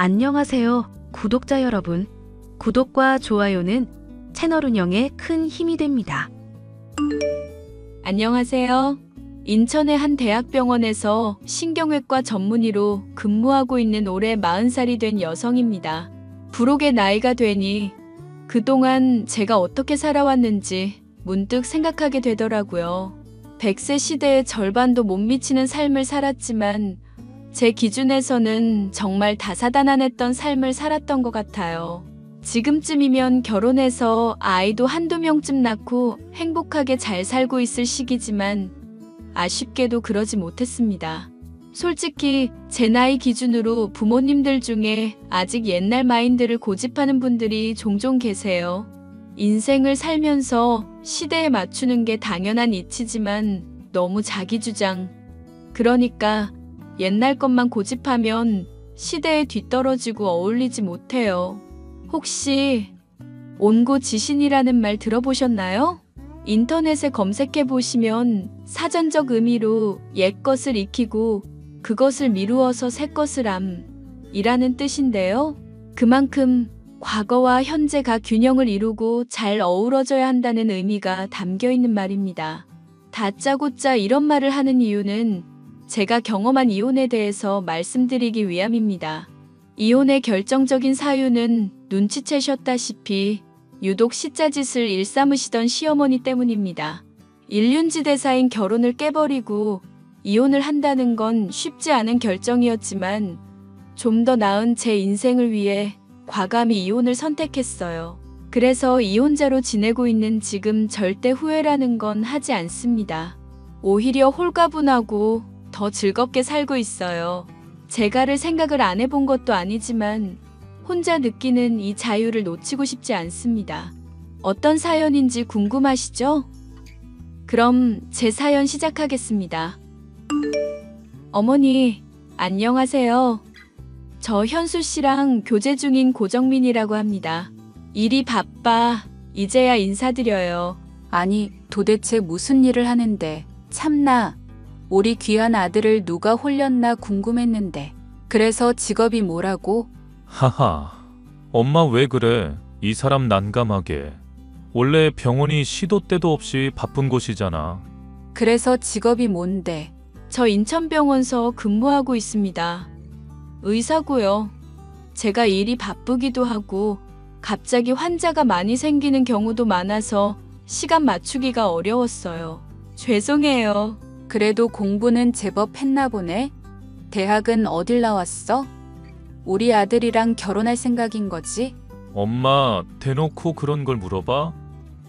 안녕하세요, 구독자 여러분. 구독과 좋아요는 채널 운영에 큰 힘이 됩니다. 안녕하세요. 인천의 한 대학병원에서 신경외과 전문의로 근무하고 있는 올해 40살이 된 여성입니다. 부록의 나이가 되니 그동안 제가 어떻게 살아왔는지 문득 생각하게 되더라고요. 100세 시대의 절반도 못 미치는 삶을 살았지만 제 기준에서는 정말 다사다난했던 삶을 살았던 것 같아요. 지금쯤이면 결혼해서 아이도 한두 명쯤 낳고 행복하게 잘 살고 있을 시기지만 아쉽게도 그러지 못했습니다. 솔직히 제 나이 기준으로 부모님들 중에 아직 옛날 마인드를 고집하는 분들이 종종 계세요. 인생을 살면서 시대에 맞추는 게 당연한 이치지만 너무 자기주장. 그러니까 옛날 것만 고집하면 시대에 뒤떨어지고 어울리지 못해요. 혹시 온고지신이라는 말 들어보셨나요? 인터넷에 검색해보시면 사전적 의미로 옛 것을 익히고 그것을 미루어서 새 것을 이라는 뜻인데요. 그만큼 과거와 현재가 균형을 이루고 잘 어우러져야 한다는 의미가 담겨 있는 말입니다. 다짜고짜 이런 말을 하는 이유는 제가 경험한 이혼에 대해서 말씀드리기 위함입니다. 이혼의 결정적인 사유는 눈치채셨다시피 유독 시짜짓을 일삼으시던 시어머니 때문입니다. 일륜지대사인 결혼을 깨버리고 이혼을 한다는 건 쉽지 않은 결정이었지만 좀 더 나은 제 인생을 위해 과감히 이혼을 선택했어요. 그래서 이혼자로 지내고 있는 지금 절대 후회라는 건 하지 않습니다. 오히려 홀가분하고 더 즐겁게 살고 있어요. 제가를 생각을 안 해본 것도 아니지만 혼자 느끼는 이 자유를 놓치고 싶지 않습니다. 어떤 사연인지 궁금하시죠? 그럼 제 사연 시작하겠습니다. 어머니, 안녕하세요. 저 현수 씨랑 교제 중인 고정민이라고 합니다. 일이 바빠 이제야 인사드려요. 아니, 도대체 무슨 일을 하는데. 참나, 우리 귀한 아들을 누가 홀렸나 궁금했는데. 그래서 직업이 뭐라고? 하하, 엄마 왜 그래? 이 사람 난감하게. 원래 병원이 시도 때도 없이 바쁜 곳이잖아. 그래서 직업이 뭔데? 저 인천병원서 근무하고 있습니다. 의사고요. 제가 일이 바쁘기도 하고 갑자기 환자가 많이 생기는 경우도 많아서 시간 맞추기가 어려웠어요. 죄송해요. 그래도 공부는 제법 했나 보네. 대학은 어딜 나왔어? 우리 아들이랑 결혼할 생각인 거지? 엄마, 대놓고 그런 걸 물어봐?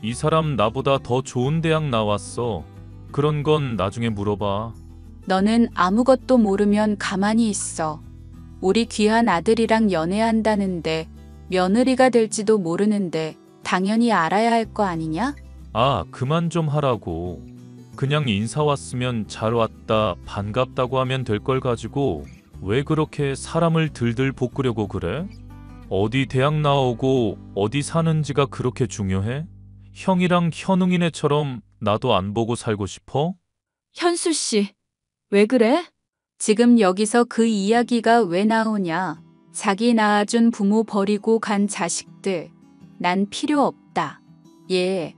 이 사람 나보다 더 좋은 대학 나왔어. 그런 건 나중에 물어봐. 너는 아무것도 모르면 가만히 있어. 우리 귀한 아들이랑 연애한다는데 며느리가 될지도 모르는데 당연히 알아야 할 거 아니냐? 아, 그만 좀 하라고. 그냥 인사 왔으면 잘 왔다, 반갑다고 하면 될 걸 가지고 왜 그렇게 사람을 들들 볶으려고 그래? 어디 대학 나오고 어디 사는지가 그렇게 중요해? 형이랑 현웅이네처럼 나도 안 보고 살고 싶어? 현수 씨, 왜 그래? 지금 여기서 그 이야기가 왜 나오냐? 자기 낳아준 부모 버리고 간 자식들. 난 필요 없다. 예.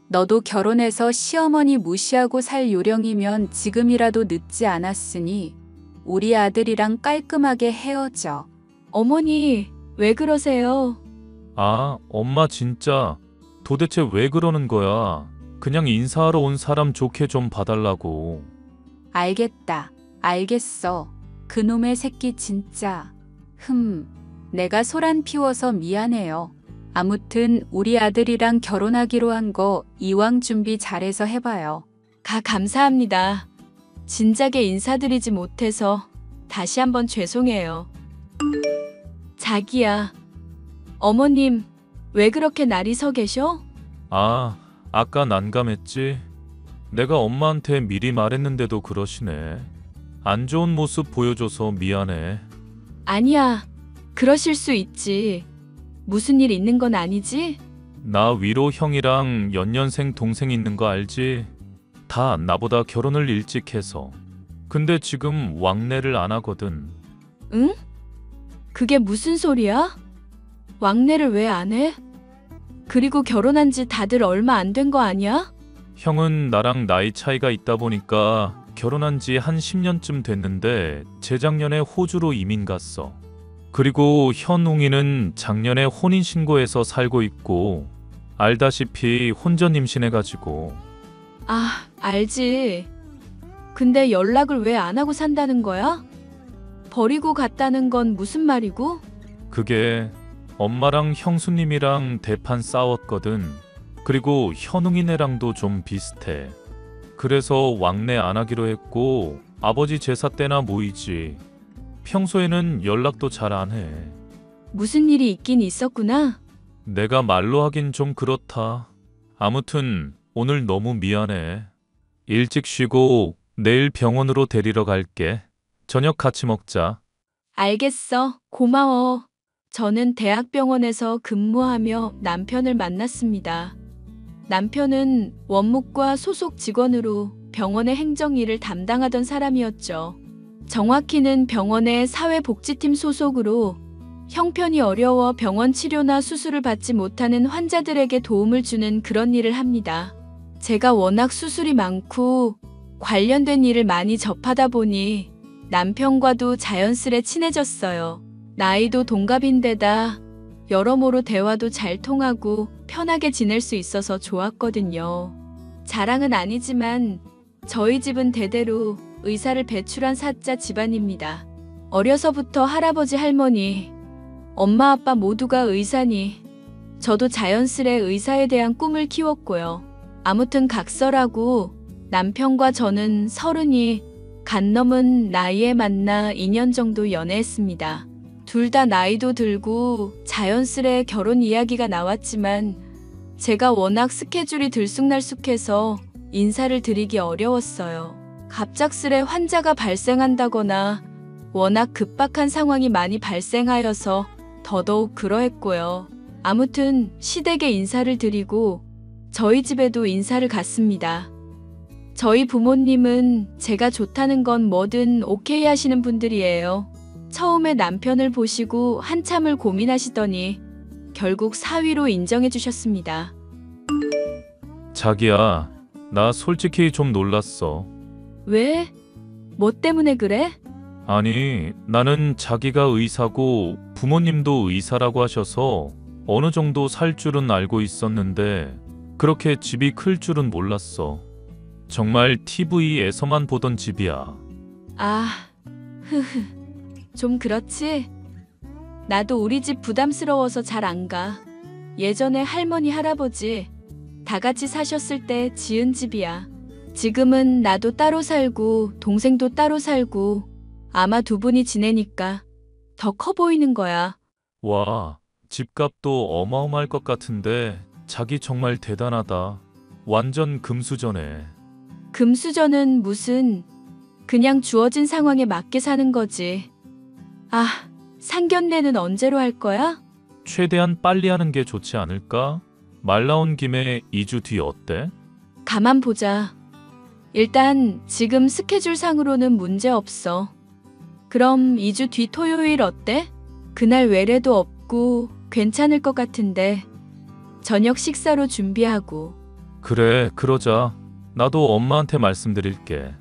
너도 결혼해서 시어머니 무시하고 살 요령이면 지금이라도 늦지 않았으니 우리 아들이랑 깔끔하게 헤어져. 어머니, 왜 그러세요? 아, 엄마 진짜 도대체 왜 그러는 거야? 그냥 인사하러 온 사람 좋게 좀 봐달라고. 알겠다. 알겠어. 그놈의 새끼 진짜. 내가 소란 피워서 미안해요. 아무튼 우리 아들이랑 결혼하기로 한 거 이왕 준비 잘해서 해봐요. 감사합니다. 진작에 인사드리지 못해서 다시 한번 죄송해요. 자기야, 어머님 왜 그렇게 날이 서 계셔? 아, 아까 난감했지? 내가 엄마한테 미리 말했는데도 그러시네. 안 좋은 모습 보여줘서 미안해. 아니야, 그러실 수 있지. 무슨 일 있는 건 아니지? 나 위로 형이랑 연년생 동생 있는 거 알지? 다 나보다 결혼을 일찍 해서. 근데 지금 왕래를 안 하거든. 응? 그게 무슨 소리야? 왕래를 왜 안 해? 그리고 결혼한 지 다들 얼마 안 된 거 아니야? 형은 나랑 나이 차이가 있다 보니까 결혼한 지 한 10년쯤 됐는데 재작년에 호주로 이민 갔어. 그리고 현웅이는 작년에 혼인신고해서 살고 있고 알다시피 혼전 임신해가지고. 아, 알지. 근데 연락을 왜 안 하고 산다는 거야? 버리고 갔다는 건 무슨 말이고? 그게 엄마랑 형수님이랑 대판 싸웠거든. 그리고 현웅이네랑도 좀 비슷해. 그래서 왕래 안 하기로 했고 아버지 제사 때나 모이지. 평소에는 연락도 잘 안 해. 무슨 일이 있긴 있었구나. 내가 말로 하긴 좀 그렇다. 아무튼 오늘 너무 미안해. 일찍 쉬고 내일 병원으로 데리러 갈게. 저녁 같이 먹자. 알겠어. 고마워. 저는 대학병원에서 근무하며 남편을 만났습니다. 남편은 원무과 소속 직원으로 병원의 행정 일을 담당하던 사람이었죠. 정확히는 병원의 사회복지팀 소속으로 형편이 어려워 병원 치료나 수술을 받지 못하는 환자들에게 도움을 주는 그런 일을 합니다. 제가 워낙 수술이 많고 관련된 일을 많이 접하다 보니 남편과도 자연스레 친해졌어요. 나이도 동갑인데다 여러모로 대화도 잘 통하고 편하게 지낼 수 있어서 좋았거든요. 자랑은 아니지만 저희 집은 대대로 의사를 배출한 사자 집안입니다. 어려서부터 할아버지 할머니, 엄마 아빠 모두가 의사니 저도 자연스레 의사에 대한 꿈을 키웠고요. 아무튼 각설하고 남편과 저는 30이 간 넘은 나이에 만나 2년 정도 연애했습니다. 둘 다 나이도 들고 자연스레 결혼 이야기가 나왔지만 제가 워낙 스케줄이 들쑥날쑥해서 인사를 드리기 어려웠어요. 갑작스레 환자가 발생한다거나 워낙 급박한 상황이 많이 발생하여서 더더욱 그러했고요. 아무튼 시댁에 인사를 드리고 저희 집에도 인사를 갔습니다. 저희 부모님은 제가 좋다는 건 뭐든 오케이 하시는 분들이에요. 처음에 남편을 보시고 한참을 고민하시더니 결국 사위로 인정해 주셨습니다. 자기야, 나 솔직히 좀 놀랐어. 왜? 뭐 때문에 그래? 아니, 나는 자기가 의사고 부모님도 의사라고 하셔서 어느 정도 살 줄은 알고 있었는데 그렇게 집이 클 줄은 몰랐어. 정말 TV에서만 보던 집이야. 아, 좀 그렇지? 나도 우리 집 부담스러워서 잘 안 가. 예전에 할머니, 할아버지 다 같이 사셨을 때 지은 집이야. 지금은 나도 따로 살고 동생도 따로 살고 아마 두 분이 지내니까 더 커 보이는 거야. 와, 집값도 어마어마할 것 같은데 자기 정말 대단하다. 완전 금수저네. 금수저는 무슨, 그냥 주어진 상황에 맞게 사는 거지. 아, 상견례는 언제로 할 거야? 최대한 빨리 하는 게 좋지 않을까? 말 나온 김에 2주 뒤 어때? 가만 보자. 일단 지금 스케줄상으로는 문제 없어. 그럼 2주 뒤 토요일 어때? 그날 외래도 없고 괜찮을 것 같은데 저녁 식사로 준비하고. 그래, 그러자. 나도 엄마한테 말씀드릴게.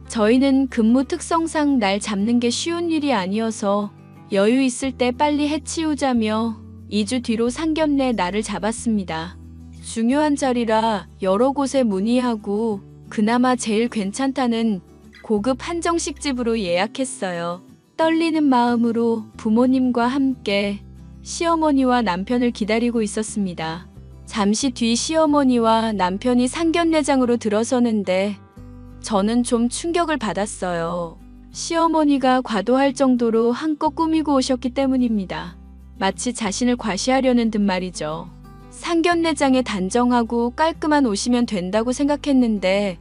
저희는 근무 특성상 날 잡는 게 쉬운 일이 아니어서 여유 있을 때 빨리 해치우자며 2주 뒤로 상견례 날을 잡았습니다. 중요한 자리라 여러 곳에 문의하고 그나마 제일 괜찮다는 고급 한정식 집으로 예약했어요. 떨리는 마음으로 부모님과 함께 시어머니와 남편을 기다리고 있었습니다. 잠시 뒤 시어머니와 남편이 상견례장으로 들어서는데 저는 좀 충격을 받았어요. 시어머니가 과도할 정도로 한껏 꾸미고 오셨기 때문입니다. 마치 자신을 과시하려는 듯 말이죠. 상견례장에 단정하고 깔끔한 옷이면 된다고 생각했는데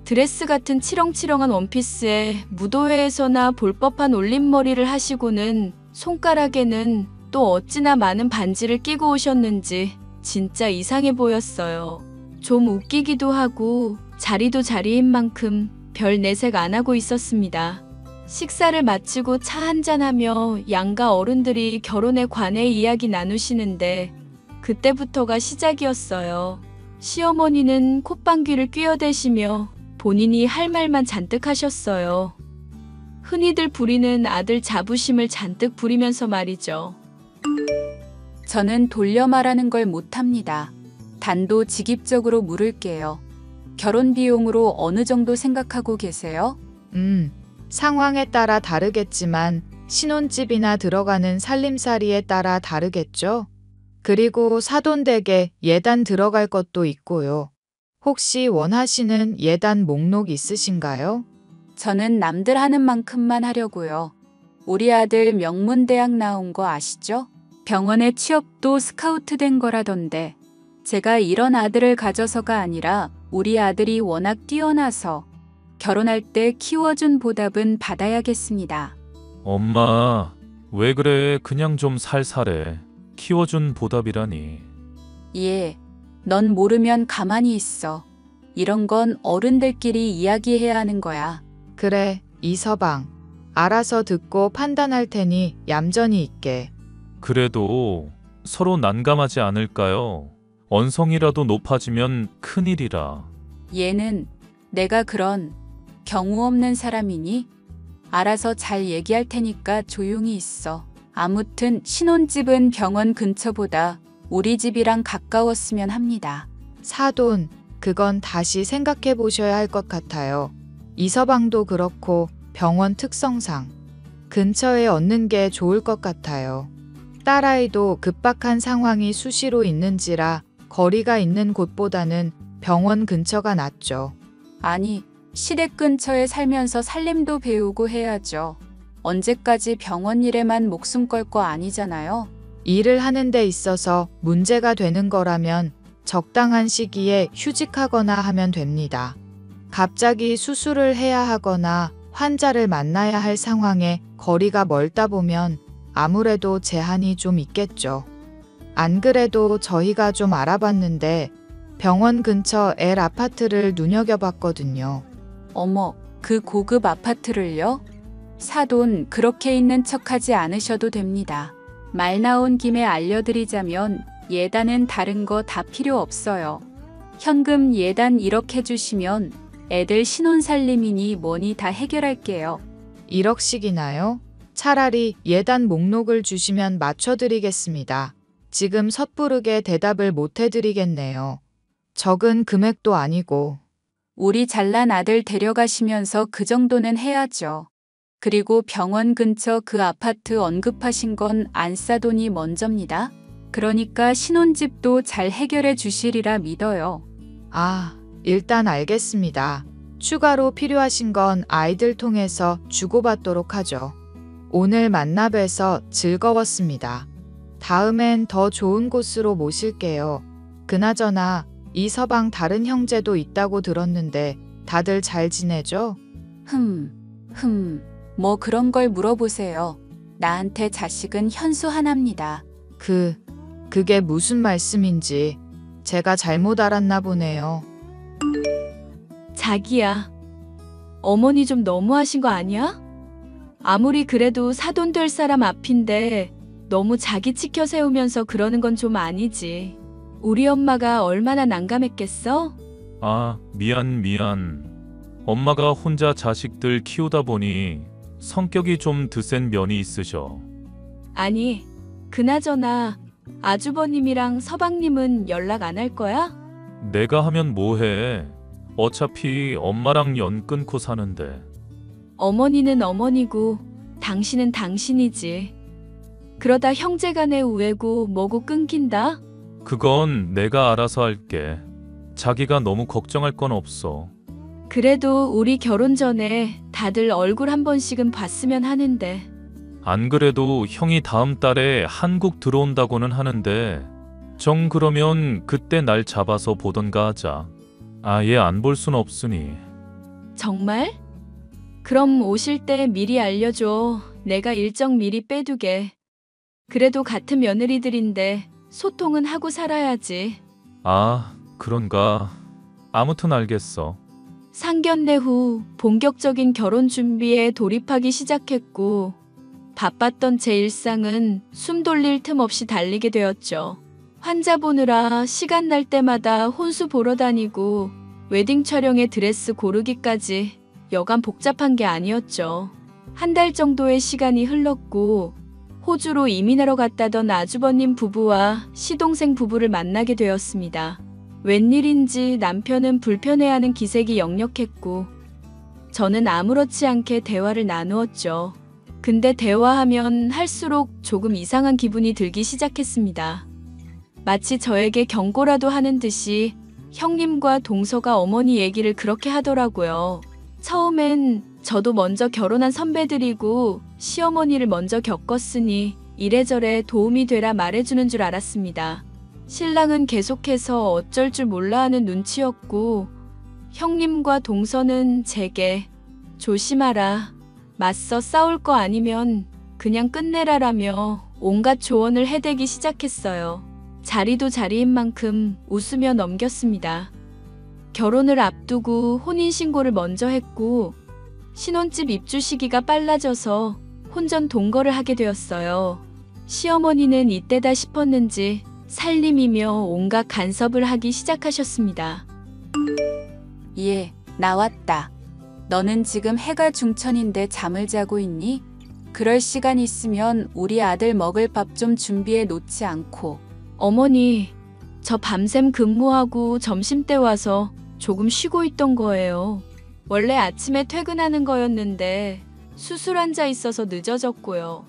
드레스 같은 치렁치렁한 원피스에 무도회에서나 볼 법한 올림머리를 하시고는 손가락에는 또 어찌나 많은 반지를 끼고 오셨는지 진짜 이상해 보였어요. 좀 웃기기도 하고 자리도 자리인 만큼 별 내색 안 하고 있었습니다. 식사를 마치고 차 한잔하며 양가 어른들이 결혼에 관해 이야기 나누시는데 그때부터가 시작이었어요. 시어머니는 콧방귀를 뀌어대시며 본인이 할 말만 잔뜩 하셨어요. 흔히들 부리는 아들 자부심을 잔뜩 부리면서 말이죠. 저는 돌려 말하는 걸 못합니다. 단도직입적으로 물을게요. 결혼 비용으로 어느 정도 생각하고 계세요? 상황에 따라 다르겠지만 신혼집이나 들어가는 살림살이에 따라 다르겠죠? 그리고 사돈댁에 예단 들어갈 것도 있고요. 혹시 원하시는 예단 목록 있으신가요? 저는 남들 하는 만큼만 하려고요. 우리 아들 명문대학 나온 거 아시죠? 병원에 취업도 스카우트 된 거라던데 제가 이런 아들을 가져서가 아니라 우리 아들이 워낙 뛰어나서 결혼할 때 키워준 보답은 받아야겠습니다. 엄마, 왜 그래? 그냥 좀 살살해. 키워준 보답이라니. 예, 넌 모르면 가만히 있어. 이런 건 어른들끼리 이야기해야 하는 거야. 그래, 이서방. 알아서 듣고 판단할 테니 얌전히 있게. 그래도 서로 난감하지 않을까요? 언성이라도 높아지면 큰일이라. 얘는 내가 그런 경우 없는 사람이니? 알아서 잘 얘기할 테니까 조용히 있어. 아무튼 신혼집은 병원 근처보다 우리 집이랑 가까웠으면 합니다. 사돈, 그건 다시 생각해 보셔야 할 것 같아요. 이서방도 그렇고 병원 특성상 근처에 얻는 게 좋을 것 같아요. 딸아이도 급박한 상황이 수시로 있는지라 거리가 있는 곳보다는 병원 근처가 낫죠. 아니, 시댁 근처에 살면서 살림도 배우고 해야죠. 언제까지 병원 일에만 목숨 걸 거 아니잖아요. 일을 하는 데 있어서 문제가 되는 거라면 적당한 시기에 휴직하거나 하면 됩니다. 갑자기 수술을 해야 하거나 환자를 만나야 할 상황에 거리가 멀다 보면 아무래도 제한이 좀 있겠죠. 안 그래도 저희가 좀 알아봤는데 병원 근처 L 아파트를 눈여겨봤거든요. 어머, 그 고급 아파트를요? 사돈 그렇게 있는 척하지 않으셔도 됩니다. 말 나온 김에 알려드리자면 예단은 다른 거 다 필요 없어요. 현금 예단 1억 해주시면 애들 신혼살림이니 뭐니 다 해결할게요. 1억씩이나요? 차라리 예단 목록을 주시면 맞춰드리겠습니다. 지금 섣부르게 대답을 못 해드리겠네요. 적은 금액도 아니고. 우리 잘난 아들 데려가시면서 그 정도는 해야죠. 그리고 병원 근처 그 아파트 언급하신 건 안 싸돈이 먼저입니다. 그러니까 신혼집도 잘 해결해 주시리라 믿어요. 아, 일단 알겠습니다. 추가로 필요하신 건 아이들 통해서 주고받도록 하죠. 오늘 만나 뵈서 즐거웠습니다. 다음엔 더 좋은 곳으로 모실게요. 그나저나 이 서방 다른 형제도 있다고 들었는데 다들 잘 지내죠? 뭐 그런 걸 물어보세요. 나한테 자식은 현수 하나입니다. 그게 무슨 말씀인지 제가 잘못 알았나 보네요. 자기야, 어머니 좀 너무하신 거 아니야? 아무리 그래도 사돈 될 사람 앞인데 너무 자기 치켜 세우면서 그러는 건 좀 아니지. 우리 엄마가 얼마나 난감했겠어? 아, 미안. 엄마가 혼자 자식들 키우다 보니 성격이 좀 드센 면이 있으셔. 아니, 그나저나 아주버님이랑 서방님은 연락 안 할 거야? 내가 하면 뭐해? 어차피 엄마랑 연 끊고 사는데. 어머니는 어머니고 당신은 당신이지. 그러다 형제간의 우애고 뭐고 끊긴다? 그건 내가 알아서 할게. 자기가 너무 걱정할 건 없어. 그래도 우리 결혼 전에 다들 얼굴 한 번씩은 봤으면 하는데. 안 그래도 형이 다음 달에 한국 들어온다고는 하는데 정 그러면 그때 날 잡아서 보던가 하자. 아예 안 볼 순 없으니. 정말? 그럼 오실 때 미리 알려줘. 내가 일정 미리 빼두게. 그래도 같은 며느리들인데 소통은 하고 살아야지. 아, 그런가. 아무튼 알겠어. 상견례 후 본격적인 결혼 준비에 돌입하기 시작했고 바빴던 제 일상은 숨 돌릴 틈 없이 달리게 되었죠. 환자 보느라 시간 날 때마다 혼수 보러 다니고 웨딩 촬영에 드레스 고르기까지 여간 복잡한 게 아니었죠. 한 달 정도의 시간이 흘렀고 호주로 이민하러 갔다던 아주버님 부부와 시동생 부부를 만나게 되었습니다. 웬일인지 남편은 불편해하는 기색이 역력했고 저는 아무렇지 않게 대화를 나누었죠. 근데 대화하면 할수록 조금 이상한 기분이 들기 시작했습니다. 마치 저에게 경고라도 하는 듯이 형님과 동서가 어머니 얘기를 그렇게 하더라고요. 처음엔 저도 먼저 결혼한 선배들이고 시어머니를 먼저 겪었으니 이래저래 도움이 되라 말해주는 줄 알았습니다. 신랑은 계속해서 어쩔 줄 몰라 하는 눈치였고 형님과 동서는 제게 조심하라, 맞서 싸울 거 아니면 그냥 끝내라라며 온갖 조언을 해대기 시작했어요. 자리도 자리인 만큼 웃으며 넘겼습니다. 결혼을 앞두고 혼인신고를 먼저 했고 신혼집 입주 시기가 빨라져서 혼전 동거를 하게 되었어요. 시어머니는 이때다 싶었는지 살림이며 온갖 간섭을 하기 시작하셨습니다. 예, 나왔다. 너는 지금 해가 중천인데 잠을 자고 있니? 그럴 시간 있으면 우리 아들 먹을 밥 좀 준비해 놓지 않고. 어머니, 저 밤샘 근무하고 점심때 와서 조금 쉬고 있던 거예요. 원래 아침에 퇴근하는 거였는데 수술 환자 있어서 늦어졌고요.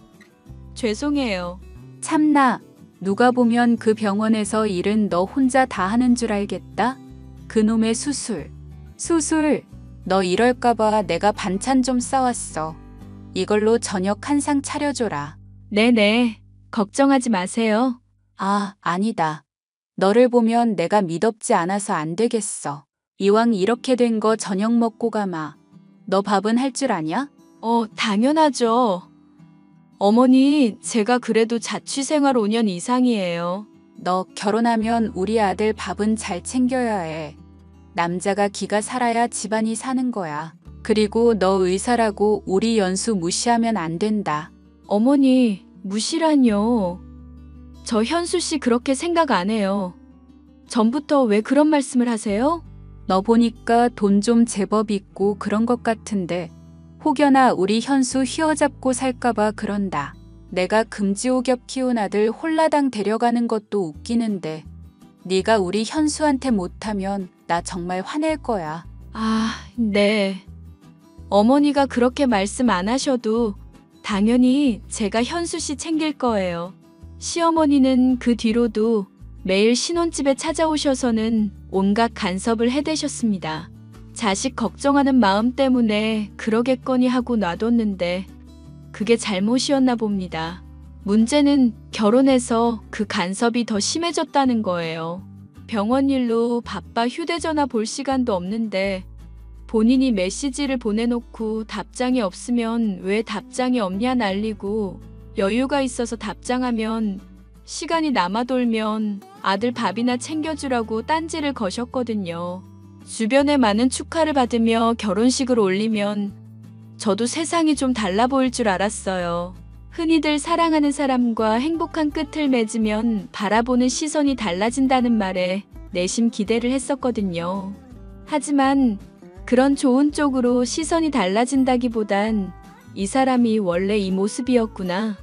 죄송해요. 참나, 누가 보면 그 병원에서 일은 너 혼자 다 하는 줄 알겠다? 그놈의 수술. 너 이럴까봐 내가 반찬 좀 싸왔어. 이걸로 저녁 한 상 차려줘라. 네네, 걱정하지 마세요. 아, 아니다. 너를 보면 내가 미덥지 않아서 안 되겠어. 이왕 이렇게 된 거 저녁 먹고 가마. 너 밥은 할 줄 아냐? 당연하죠. 어머니, 제가 그래도 자취생활 5년 이상이에요. 너 결혼하면 우리 아들 밥은 잘 챙겨야 해. 남자가 기가 살아야 집안이 사는 거야. 그리고 너 의사라고 우리 연수 무시하면 안 된다. 어머니, 무시라뇨. 저 현수 씨 그렇게 생각 안 해요. 전부터 왜 그런 말씀을 하세요? 너 보니까 돈 좀 제법 있고 그런 것 같은데 혹여나 우리 현수 휘어잡고 살까봐 그런다. 내가 금지옥엽 키운 아들 홀라당 데려가는 것도 웃기는데 네가 우리 현수한테 못하면 나 정말 화낼 거야. 아, 네. 어머니가 그렇게 말씀 안 하셔도 당연히 제가 현수 씨 챙길 거예요. 시어머니는 그 뒤로도 매일 신혼집에 찾아오셔서는 온갖 간섭을 해대셨습니다. 자식 걱정하는 마음 때문에 그러겠거니 하고 놔뒀는데 그게 잘못이었나 봅니다. 문제는 결혼해서 그 간섭이 더 심해졌다는 거예요. 병원 일로 바빠 휴대전화 볼 시간도 없는데 본인이 메시지를 보내놓고 답장이 없으면 왜 답장이 없냐 난리고 여유가 있어서 답장하면 시간이 남아돌면 아들 밥이나 챙겨주라고 딴지를 거셨거든요. 주변에 많은 축하를 받으며 결혼식을 올리면 저도 세상이 좀 달라 보일 줄 알았어요. 흔히들 사랑하는 사람과 행복한 끝을 맺으면 바라보는 시선이 달라진다는 말에 내심 기대를 했었거든요. 하지만 그런 좋은 쪽으로 시선이 달라진다기보단 이 사람이 원래 이 모습이었구나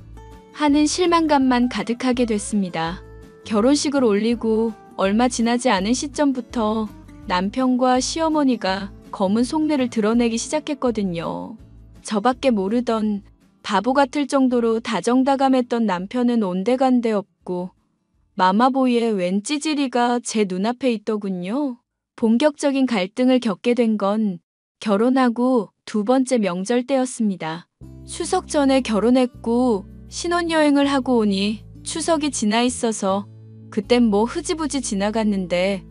하는 실망감만 가득하게 됐습니다. 결혼식을 올리고 얼마 지나지 않은 시점부터 남편과 시어머니가 검은 속내를 드러내기 시작했거든요. 저밖에 모르던 바보 같을 정도로 다정다감했던 남편은 온데간데 없고 마마보이의 웬 찌질이가 제 눈앞에 있더군요. 본격적인 갈등을 겪게 된 건 결혼하고 2번째 명절 때였습니다. 추석 전에 결혼했고 신혼여행을 하고 오니 추석이 지나 있어서 그땐 뭐 흐지부지 지나갔는데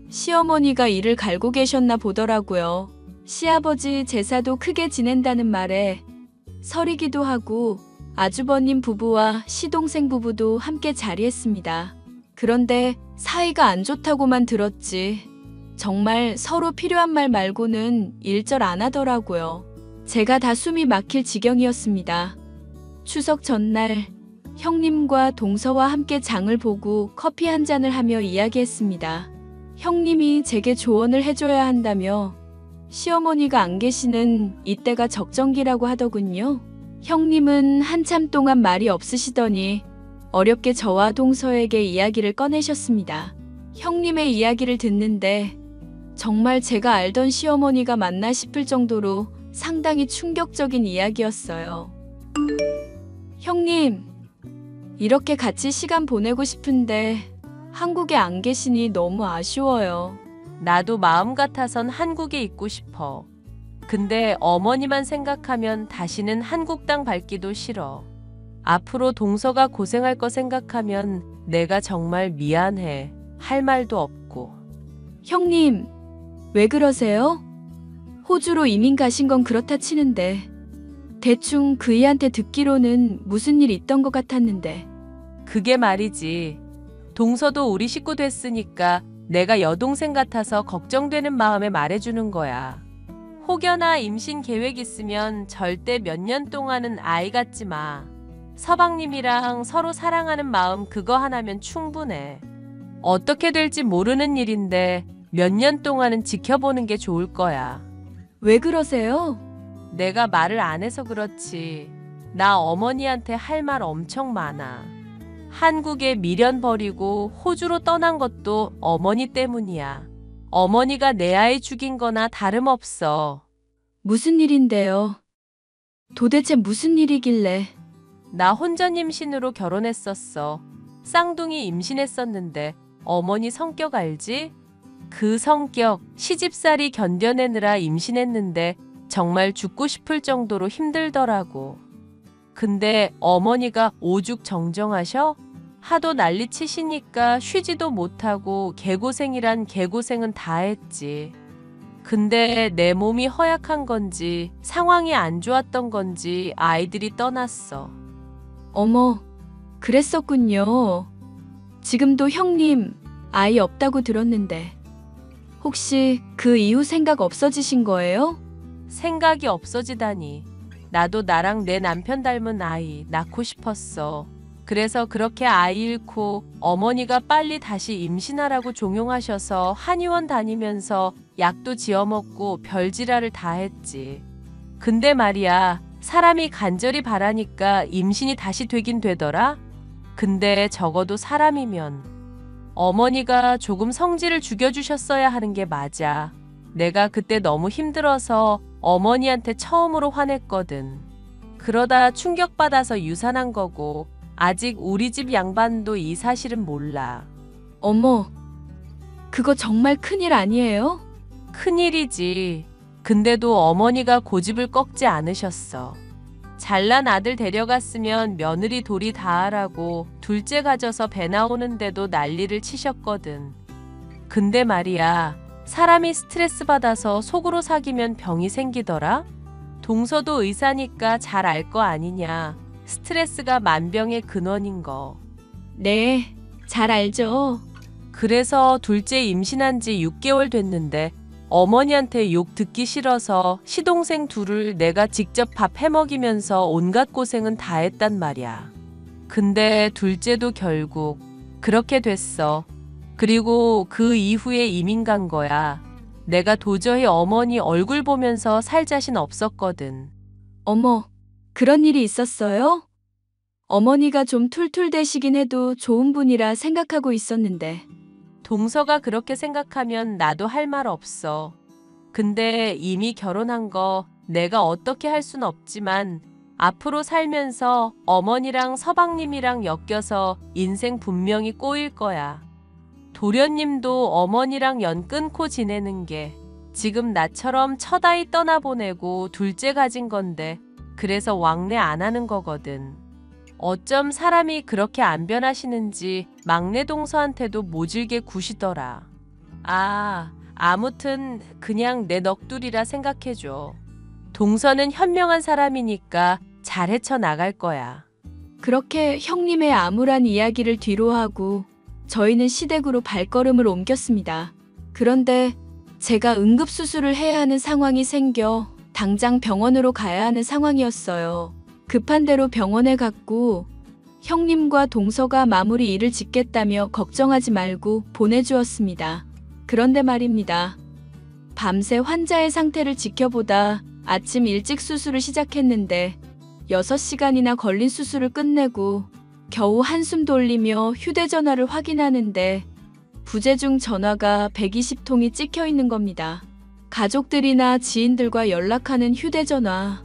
시어머니가 이를 갈고 계셨나 보더라고요. 시아버지 제사도 크게 지낸다는 말에 설이기도 하고 아주버님 부부와 시동생 부부도 함께 자리했습니다. 그런데 사이가 안 좋다고만 들었지 정말 서로 필요한 말 말고는 일절 안 하더라고요. 제가 다 숨이 막힐 지경이었습니다. 추석 전날 형님과 동서와 함께 장을 보고 커피 한 잔을 하며 이야기했습니다. 형님이 제게 조언을 해줘야 한다며 시어머니가 안 계시는 이때가 적정기라고 하더군요. 형님은 한참 동안 말이 없으시더니 어렵게 저와 동서에게 이야기를 꺼내셨습니다. 형님의 이야기를 듣는데 정말 제가 알던 시어머니가 맞나 싶을 정도로 상당히 충격적인 이야기였어요. 형님, 이렇게 같이 시간 보내고 싶은데 한국에 안 계시니 너무 아쉬워요. 나도 마음 같아선 한국에 있고 싶어. 근데 어머니만 생각하면 다시는 한국 땅 밟기도 싫어. 앞으로 동서가 고생할 거 생각하면 내가 정말 미안해. 할 말도 없고. 형님, 왜 그러세요? 호주로 이민 가신 건 그렇다 치는데 대충 그이한테 듣기로는 무슨 일 있던 것 같았는데. 그게 말이지. 동서도 우리 식구 됐으니까 내가 여동생 같아서 걱정되는 마음에 말해주는 거야. 혹여나 임신 계획 있으면 절대 몇 년 동안은 아이 갖지 마. 서방님이랑 서로 사랑하는 마음 그거 하나면 충분해. 어떻게 될지 모르는 일인데 몇 년 동안은 지켜보는 게 좋을 거야. 왜 그러세요? 내가 말을 안 해서 그렇지. 나 어머니한테 할 말 엄청 많아. 한국에 미련 버리고 호주로 떠난 것도 어머니 때문이야. 어머니가 내 아이 죽인 거나 다름없어. 무슨 일인데요? 도대체 무슨 일이길래? 나 혼전 임신으로 결혼했었어. 쌍둥이 임신했었는데 어머니 성격 알지? 그 성격 시집살이 견뎌내느라 임신했는데 정말 죽고 싶을 정도로 힘들더라고. 근데 어머니가 오죽 정정하셔? 하도 난리 치시니까 쉬지도 못하고 개고생이란 개고생은 다 했지. 근데 내 몸이 허약한 건지 상황이 안 좋았던 건지 아이들이 떠났어. 어머, 그랬었군요. 지금도 형님 아이 없다고 들었는데 혹시 그 이후 생각 없어지신 거예요? 생각이 없어지다니. 나도 나랑 내 남편 닮은 아이 낳고 싶었어. 그래서 그렇게 아이 잃고 어머니가 빨리 다시 임신하라고 종용하셔서 한의원 다니면서 약도 지어먹고 별지랄을 다 했지. 근데 말이야, 사람이 간절히 바라니까 임신이 다시 되긴 되더라? 근데 적어도 사람이면 어머니가 조금 성질을 죽여주셨어야 하는 게 맞아. 내가 그때 너무 힘들어서 어머니한테 처음으로 화냈거든. 그러다 충격받아서 유산한 거고 아직 우리 집 양반도 이 사실은 몰라. 어머, 그거 정말 큰일 아니에요? 큰일이지. 근데도 어머니가 고집을 꺾지 않으셨어. 잘난 아들 데려갔으면 며느리 도리 다 하라고 둘째 가져서 배 나오는데도 난리를 치셨거든. 근데 말이야, 사람이 스트레스 받아서 속으로 사귀면 병이 생기더라? 동서도 의사니까 잘 알 거 아니냐. 스트레스가 만병의 근원인 거. 네, 잘 알죠. 그래서 둘째 임신한 지 6개월 됐는데 어머니한테 욕 듣기 싫어서 시동생 둘을 내가 직접 밥 해먹이면서 온갖 고생은 다 했단 말이야. 근데 둘째도 결국 그렇게 됐어. 그리고 그 이후에 이민 간 거야. 내가 도저히 어머니 얼굴 보면서 살 자신 없었거든. 어머, 그런 일이 있었어요? 어머니가 좀 툴툴대시긴 해도 좋은 분이라 생각하고 있었는데. 동서가 그렇게 생각하면 나도 할 말 없어. 근데 이미 결혼한 거 내가 어떻게 할 순 없지만 앞으로 살면서 어머니랑 서방님이랑 엮여서 인생 분명히 꼬일 거야. 도련님도 어머니랑 연 끊고 지내는 게 지금 나처럼 첫 아이 떠나보내고 둘째 가진 건데 그래서 왕래 안 하는 거거든. 어쩜 사람이 그렇게 안 변하시는지 막내 동서한테도 모질게 구시더라. 아무튼 그냥 내 넋두리라 생각해줘. 동서는 현명한 사람이니까 잘 헤쳐나갈 거야. 그렇게 형님의 암울한 이야기를 뒤로하고 저희는 시댁으로 발걸음을 옮겼습니다. 그런데 제가 응급수술을 해야 하는 상황이 생겨 당장 병원으로 가야 하는 상황이었어요. 급한 대로 병원에 갔고 형님과 동서가 마무리 일을 짓겠다며 걱정하지 말고 보내주었습니다. 그런데 말입니다. 밤새 환자의 상태를 지켜보다 아침 일찍 수술을 시작했는데 6시간이나 걸린 수술을 끝내고 겨우 한숨 돌리며 휴대전화를 확인하는데 부재중 전화가 120통이 찍혀 있는 겁니다. 가족들이나 지인들과 연락하는 휴대전화,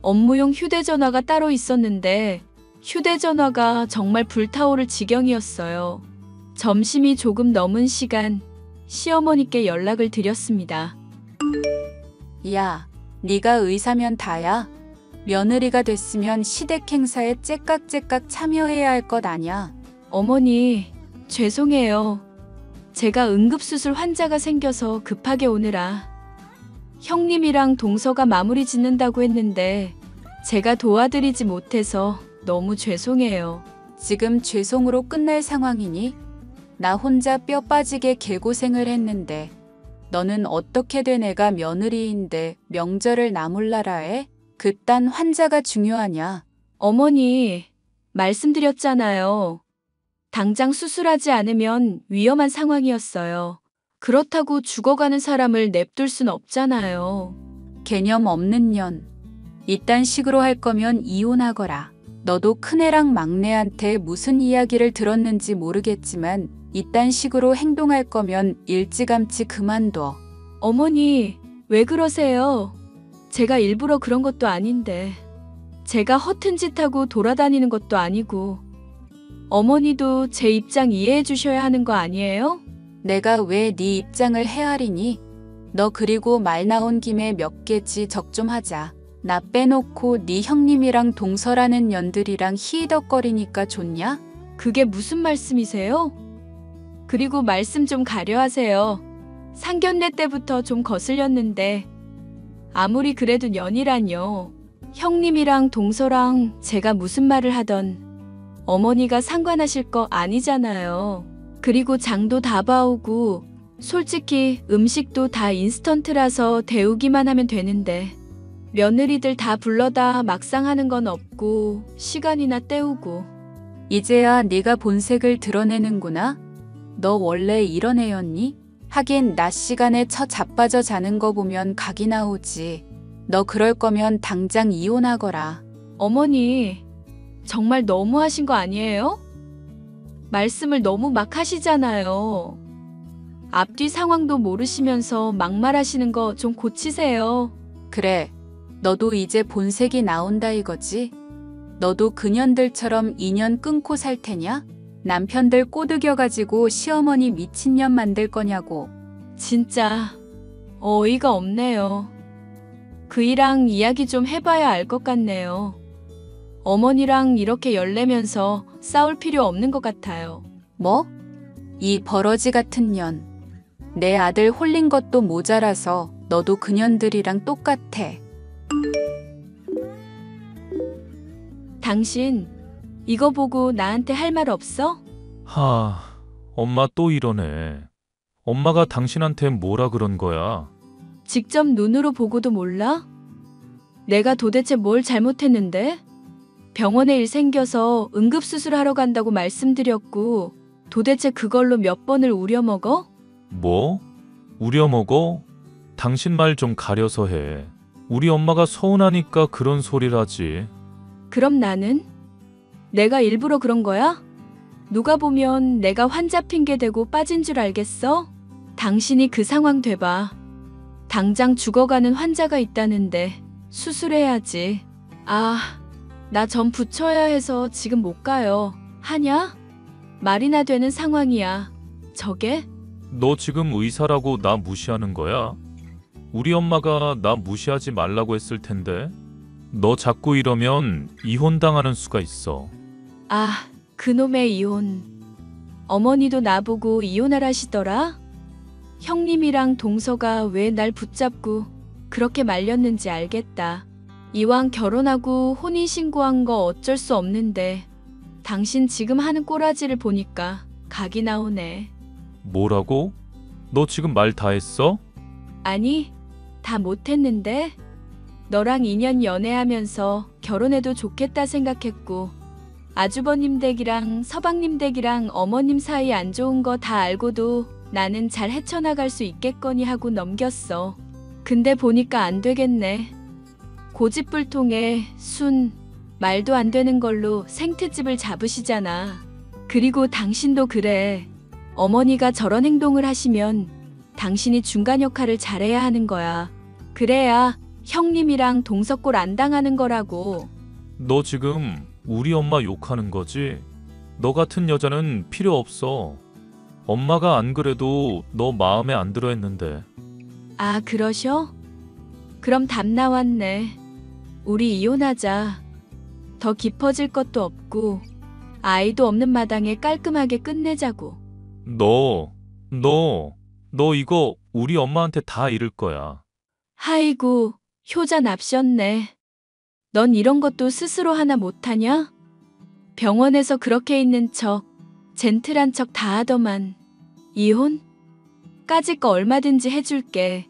업무용 휴대전화가 따로 있었는데 휴대전화가 정말 불타오를 지경이었어요. 점심이 조금 넘은 시간 시어머니께 연락을 드렸습니다. 야, 네가 의사면 다야. 며느리가 됐으면 시댁 행사에 째깍째깍 참여해야 할 것 아냐. 어머니, 죄송해요. 제가 응급수술 환자가 생겨서 급하게 오느라 형님이랑 동서가 마무리 짓는다고 했는데 제가 도와드리지 못해서 너무 죄송해요. 지금 죄송으로 끝날 상황이니? 나 혼자 뼈 빠지게 개고생을 했는데 너는 어떻게 된 애가 며느리인데 명절을 나 몰라라 해? 그딴 환자가 중요하냐? 어머니, 말씀드렸잖아요. 당장 수술하지 않으면 위험한 상황이었어요. 그렇다고 죽어가는 사람을 냅둘 순 없잖아요. 개념 없는 년. 이딴 식으로 할 거면 이혼하거라. 너도 큰애랑 막내한테 무슨 이야기를 들었는지 모르겠지만 이딴 식으로 행동할 거면 일찌감치 그만둬. 어머니, 왜 그러세요? 제가 일부러 그런 것도 아닌데. 제가 허튼 짓 하고 돌아다니는 것도 아니고. 어머니도 제 입장 이해해 주셔야 하는 거 아니에요? 내가 왜 네 입장을 헤아리니? 너 그리고 말 나온 김에 몇 개지 적 좀 하자. 나 빼놓고 네 형님이랑 동서라는 년들이랑 히덕거리니까 좋냐? 그게 무슨 말씀이세요? 그리고 말씀 좀 가려하세요. 상견례 때부터 좀 거슬렸는데 아무리 그래도 년이란요. 형님이랑 동서랑 제가 무슨 말을 하던 어머니가 상관하실 거 아니잖아요. 그리고 장도 다 봐오고 솔직히 음식도 다 인스턴트라서 데우기만 하면 되는데 며느리들 다 불러다 막상 하는 건 없고 시간이나 때우고. 이제야 네가 본색을 드러내는구나. 너 원래 이런 애였니? 하긴 낮 시간에 처 자빠져 자는 거 보면 각이 나오지. 너 그럴 거면 당장 이혼하거라. 어머니, 정말 너무하신 거 아니에요? 말씀을 너무 막 하시잖아요. 앞뒤 상황도 모르시면서 막말하시는 거 좀 고치세요. 그래, 너도 이제 본색이 나온다 이거지? 너도 그년들처럼 인연 끊고 살 테냐? 남편들 꼬드겨가지고 시어머니 미친년 만들 거냐고. 진짜 어이가 없네요. 그이랑 이야기 좀 해봐야 알 것 같네요. 어머니랑 이렇게 열내면서 싸울 필요 없는 것 같아요. 뭐? 이 버러지 같은 년. 내 아들 홀린 것도 모자라서 너도 그년들이랑 똑같아. 당신 이거 보고 나한테 할 말 없어? 엄마 또 이러네. 엄마가 당신한테 뭐라 그런 거야? 직접 눈으로 보고도 몰라? 내가 도대체 뭘 잘못했는데? 병원에 일 생겨서 응급수술하러 간다고 말씀드렸고 도대체 그걸로 몇 번을 우려먹어? 뭐? 우려먹어? 당신 말 좀 가려서 해. 우리 엄마가 서운하니까 그런 소리를 하지. 그럼 나는? 내가 일부러 그런 거야? 누가 보면 내가 환자 핑계 대고 빠진 줄 알겠어? 당신이 그 상황 돼봐. 당장 죽어가는 환자가 있다는데 수술해야지. 나 전 붙여야 해서 지금 못 가요. 하냐? 말이나 되는 상황이야. 저게? 너 지금 의사라고 나 무시하는 거야? 우리 엄마가 나 무시하지 말라고 했을 텐데. 너 자꾸 이러면 이혼당하는 수가 있어. 그놈의 이혼. 어머니도 나보고 이혼하라시더라? 형님이랑 동서가 왜 날 붙잡고 그렇게 말렸는지 알겠다. 이왕 결혼하고 혼인신고한 거 어쩔 수 없는데 당신 지금 하는 꼬라지를 보니까 각이 나오네. 뭐라고? 너 지금 말 다 했어? 아니, 다 못했는데? 너랑 2년 연애하면서 결혼해도 좋겠다 생각했고, 아주버님 댁이랑 서방님 댁이랑 어머님 사이 안 좋은 거 다 알고도 나는 잘 헤쳐나갈 수 있겠거니 하고 넘겼어. 근데 보니까 안 되겠네. 고집불통에 말도 안 되는 걸로 생트집을 잡으시잖아. 그리고 당신도 그래. 어머니가 저런 행동을 하시면 당신이 중간 역할을 잘해야 하는 거야. 그래야 형님이랑 동서골 안 당하는 거라고. 너 지금 우리 엄마 욕하는 거지? 너 같은 여자는 필요 없어. 엄마가 안 그래도 너 마음에 안 들어 했는데. 아, 그러셔? 그럼 답 나왔네. 우리 이혼하자. 더 깊어질 것도 없고 아이도 없는 마당에 깔끔하게 끝내자고. 너 이거 우리 엄마한테 다 잃을 거야. 아이고, 효자 납셨네. 넌 이런 것도 스스로 하나 못하냐? 병원에서 그렇게 있는 척, 젠틀한 척 다 하더만. 이혼? 까짓 거 얼마든지 해줄게.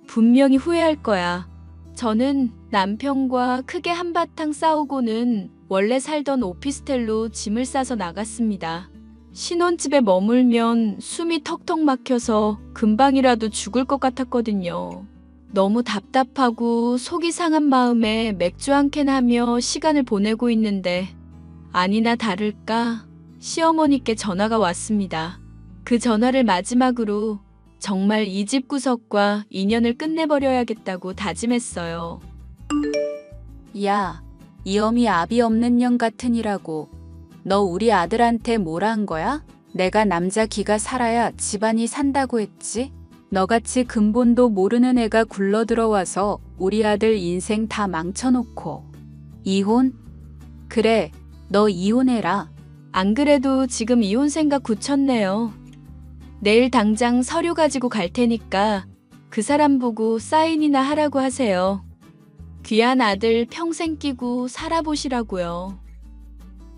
분명히 후회할 거야. 저는 남편과 크게 한바탕 싸우고는 원래 살던 오피스텔로 짐을 싸서 나갔습니다. 신혼집에 머물면 숨이 턱턱 막혀서 금방이라도 죽을 것 같았거든요. 너무 답답하고 속이 상한 마음에 맥주 한 캔 하며 시간을 보내고 있는데 아니나 다를까 시어머니께 전화가 왔습니다. 그 전화를 마지막으로 정말 이 집 구석과 인연을 끝내버려야겠다고 다짐했어요. 야, 이 어미 아비 없는 년 같으니라고. 너 우리 아들한테 뭐라 한 거야? 내가 남자 기가 살아야 집안이 산다고 했지? 너같이 근본도 모르는 애가 굴러들어와서 우리 아들 인생 다 망쳐놓고. 이혼? 그래, 너 이혼해라. 안 그래도 지금 이혼 생각 굳혔네요. 내일 당장 서류 가지고 갈 테니까 그 사람 보고 사인이나 하라고 하세요. 귀한 아들 평생 끼고 살아보시라고요.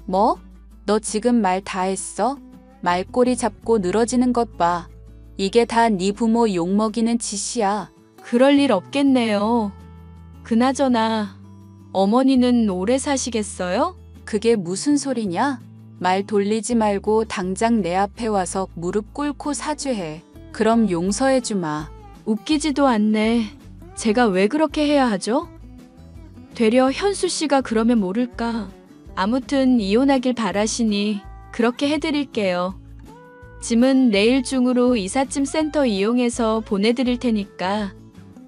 뭐? 너 지금 말 다 했어? 말꼬리 잡고 늘어지는 것 봐. 이게 다 네 부모 욕먹이는 짓이야. 그럴 일 없겠네요. 그나저나 어머니는 오래 사시겠어요? 그게 무슨 소리냐? 말 돌리지 말고 당장 내 앞에 와서 무릎 꿇고 사죄해. 그럼 용서해 주마. 웃기지도 않네. 제가 왜 그렇게 해야 하죠? 되려 현수 씨가 그러면 모를까. 아무튼 이혼하길 바라시니 그렇게 해드릴게요. 짐은 내일 중으로 이삿짐 센터 이용해서 보내드릴 테니까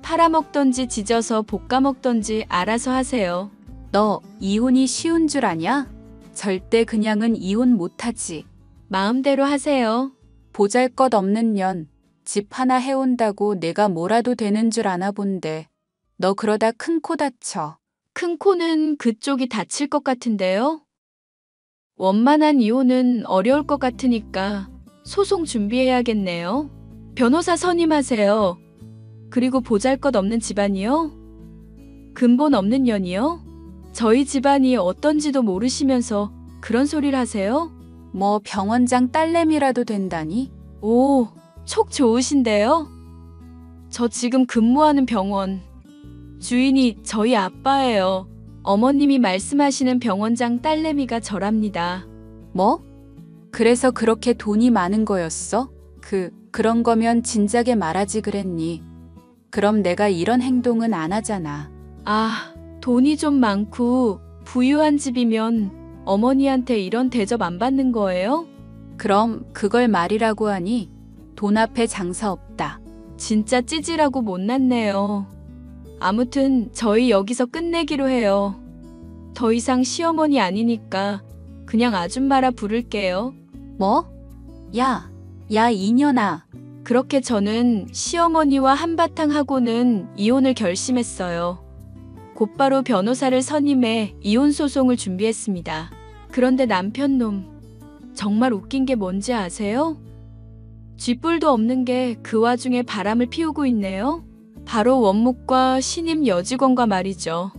팔아먹던지 지져서 볶아먹던지 알아서 하세요. 너 이혼이 쉬운 줄 아냐? 절대 그냥은 이혼 못하지. 마음대로 하세요. 보잘것없는 년, 집 하나 해온다고 내가 뭐라도 되는 줄 아나 본데. 너 그러다 큰 코 다쳐. 큰 코는 그쪽이 다칠 것 같은데요? 원만한 이혼은 어려울 것 같으니까 소송 준비해야겠네요. 변호사 선임하세요. 그리고 보잘것없는 집안이요? 근본 없는 년이요? 저희 집안이 어떤지도 모르시면서 그런 소리를 하세요? 뭐 병원장 딸내미라도 된다니? 오, 촉 좋으신데요? 저 지금 근무하는 병원 주인이 저희 아빠예요. 어머님이 말씀하시는 병원장 딸내미가 저랍니다. 뭐? 그래서 그렇게 돈이 많은 거였어? 그런 거면 진작에 말하지 그랬니? 그럼 내가 이런 행동은 안 하잖아. 아, 돈이 좀 많고 부유한 집이면 어머니한테 이런 대접 안 받는 거예요? 그럼 그걸 말이라고 하니? 돈 앞에 장사 없다. 진짜 찌질하고 못났네요. 아무튼 저희 여기서 끝내기로 해요. 더 이상 시어머니 아니니까 그냥 아줌마라 부를게요. 뭐? 야 이년아. 그렇게 저는 시어머니와 한바탕 하고는 이혼을 결심했어요. 곧바로 변호사를 선임해 이혼 소송을 준비했습니다. 그런데 남편놈 정말 웃긴 게 뭔지 아세요? 쥐뿔도 없는 게 그 와중에 바람을 피우고 있네요. 바로 원묵과 신임 여직원과 말이죠.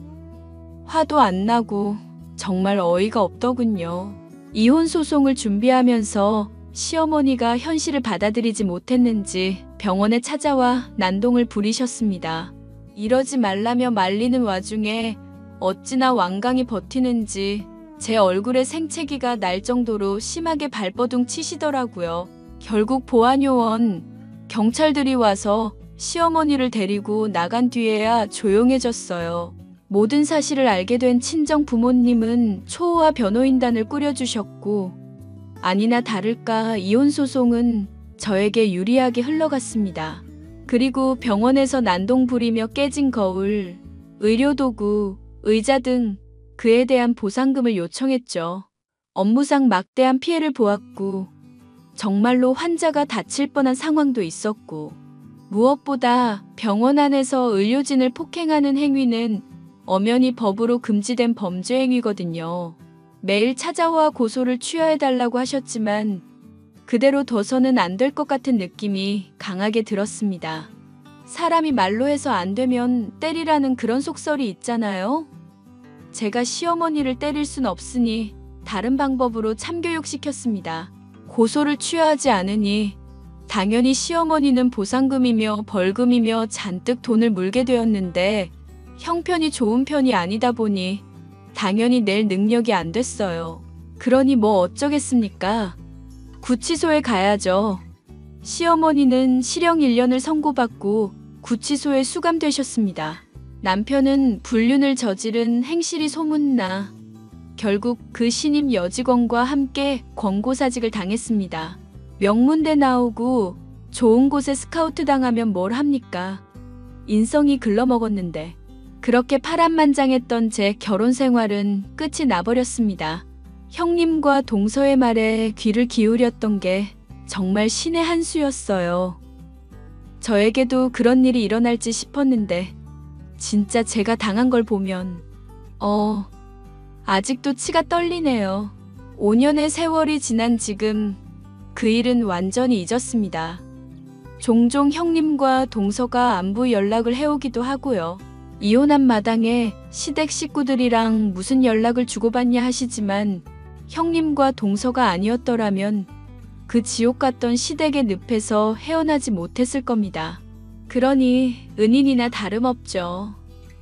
화도 안 나고 정말 어이가 없더군요. 이혼 소송을 준비하면서 시어머니가 현실을 받아들이지 못했는지 병원에 찾아와 난동을 부리셨습니다. 이러지 말라며 말리는 와중에 어찌나 완강히 버티는지 제 얼굴에 생채기가 날 정도로 심하게 발버둥 치시더라고요. 결국 보안요원, 경찰들이 와서 시어머니를 데리고 나간 뒤에야 조용해졌어요. 모든 사실을 알게 된 친정 부모님은 초호화 변호인단을 꾸려주셨고 아니나 다를까 이혼 소송은 저에게 유리하게 흘러갔습니다. 그리고 병원에서 난동 부리며 깨진 거울, 의료도구, 의자 등 그에 대한 보상금을 요청했죠. 업무상 막대한 피해를 보았고 정말로 환자가 다칠 뻔한 상황도 있었고 무엇보다 병원 안에서 의료진을 폭행하는 행위는 엄연히 법으로 금지된 범죄 행위거든요. 매일 찾아와 고소를 취하해달라고 하셨지만 그대로 둬서는 안 될 것 같은 느낌이 강하게 들었습니다. 사람이 말로 해서 안 되면 때리라는 그런 속설이 있잖아요. 제가 시어머니를 때릴 순 없으니 다른 방법으로 참교육시켰습니다. 고소를 취하하지 않으니 당연히 시어머니는 보상금이며 벌금이며 잔뜩 돈을 물게 되었는데 형편이 좋은 편이 아니다 보니 당연히 낼 능력이 안 됐어요. 그러니 뭐 어쩌겠습니까? 구치소에 가야죠. 시어머니는 실형 1년을 선고받고 구치소에 수감되셨습니다. 남편은 불륜을 저지른 행실이 소문나 결국 그 신임 여직원과 함께 권고사직을 당했습니다. 명문대 나오고 좋은 곳에 스카우트 당하면 뭘 합니까? 인성이 글러먹었는데 그렇게 파란만장했던 제 결혼 생활은 끝이 나버렸습니다. 형님과 동서의 말에 귀를 기울였던 게 정말 신의 한 수였어요. 저에게도 그런 일이 일어날지 싶었는데 진짜 제가 당한 걸 보면 아직도 치가 떨리네요. 5년의 세월이 지난 지금 그 일은 완전히 잊었습니다. 종종 형님과 동서가 안부 연락을 해오기도 하고요. 이혼한 마당에 시댁 식구들이랑 무슨 연락을 주고받냐 하시지만 형님과 동서가 아니었더라면 그 지옥 같던 시댁의 늪에서 헤어나지 못했을 겁니다. 그러니 은인이나 다름없죠.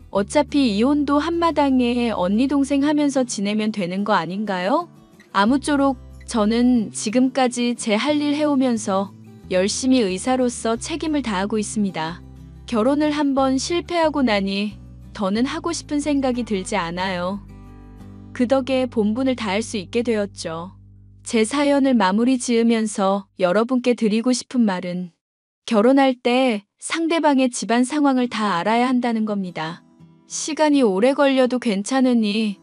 어차피 이혼도 한마당에 언니 동생 하면서 지내면 되는 거 아닌가요? 아무쪼록 저는 지금까지 제 할 일 해오면서 열심히 의사로서 책임을 다하고 있습니다. 결혼을 한번 실패하고 나니 더는 하고 싶은 생각이 들지 않아요. 그 덕에 본분을 다할 수 있게 되었죠. 제 사연을 마무리 지으면서 여러분께 드리고 싶은 말은 결혼할 때 상대방의 집안 상황을 다 알아야 한다는 겁니다. 시간이 오래 걸려도 괜찮으니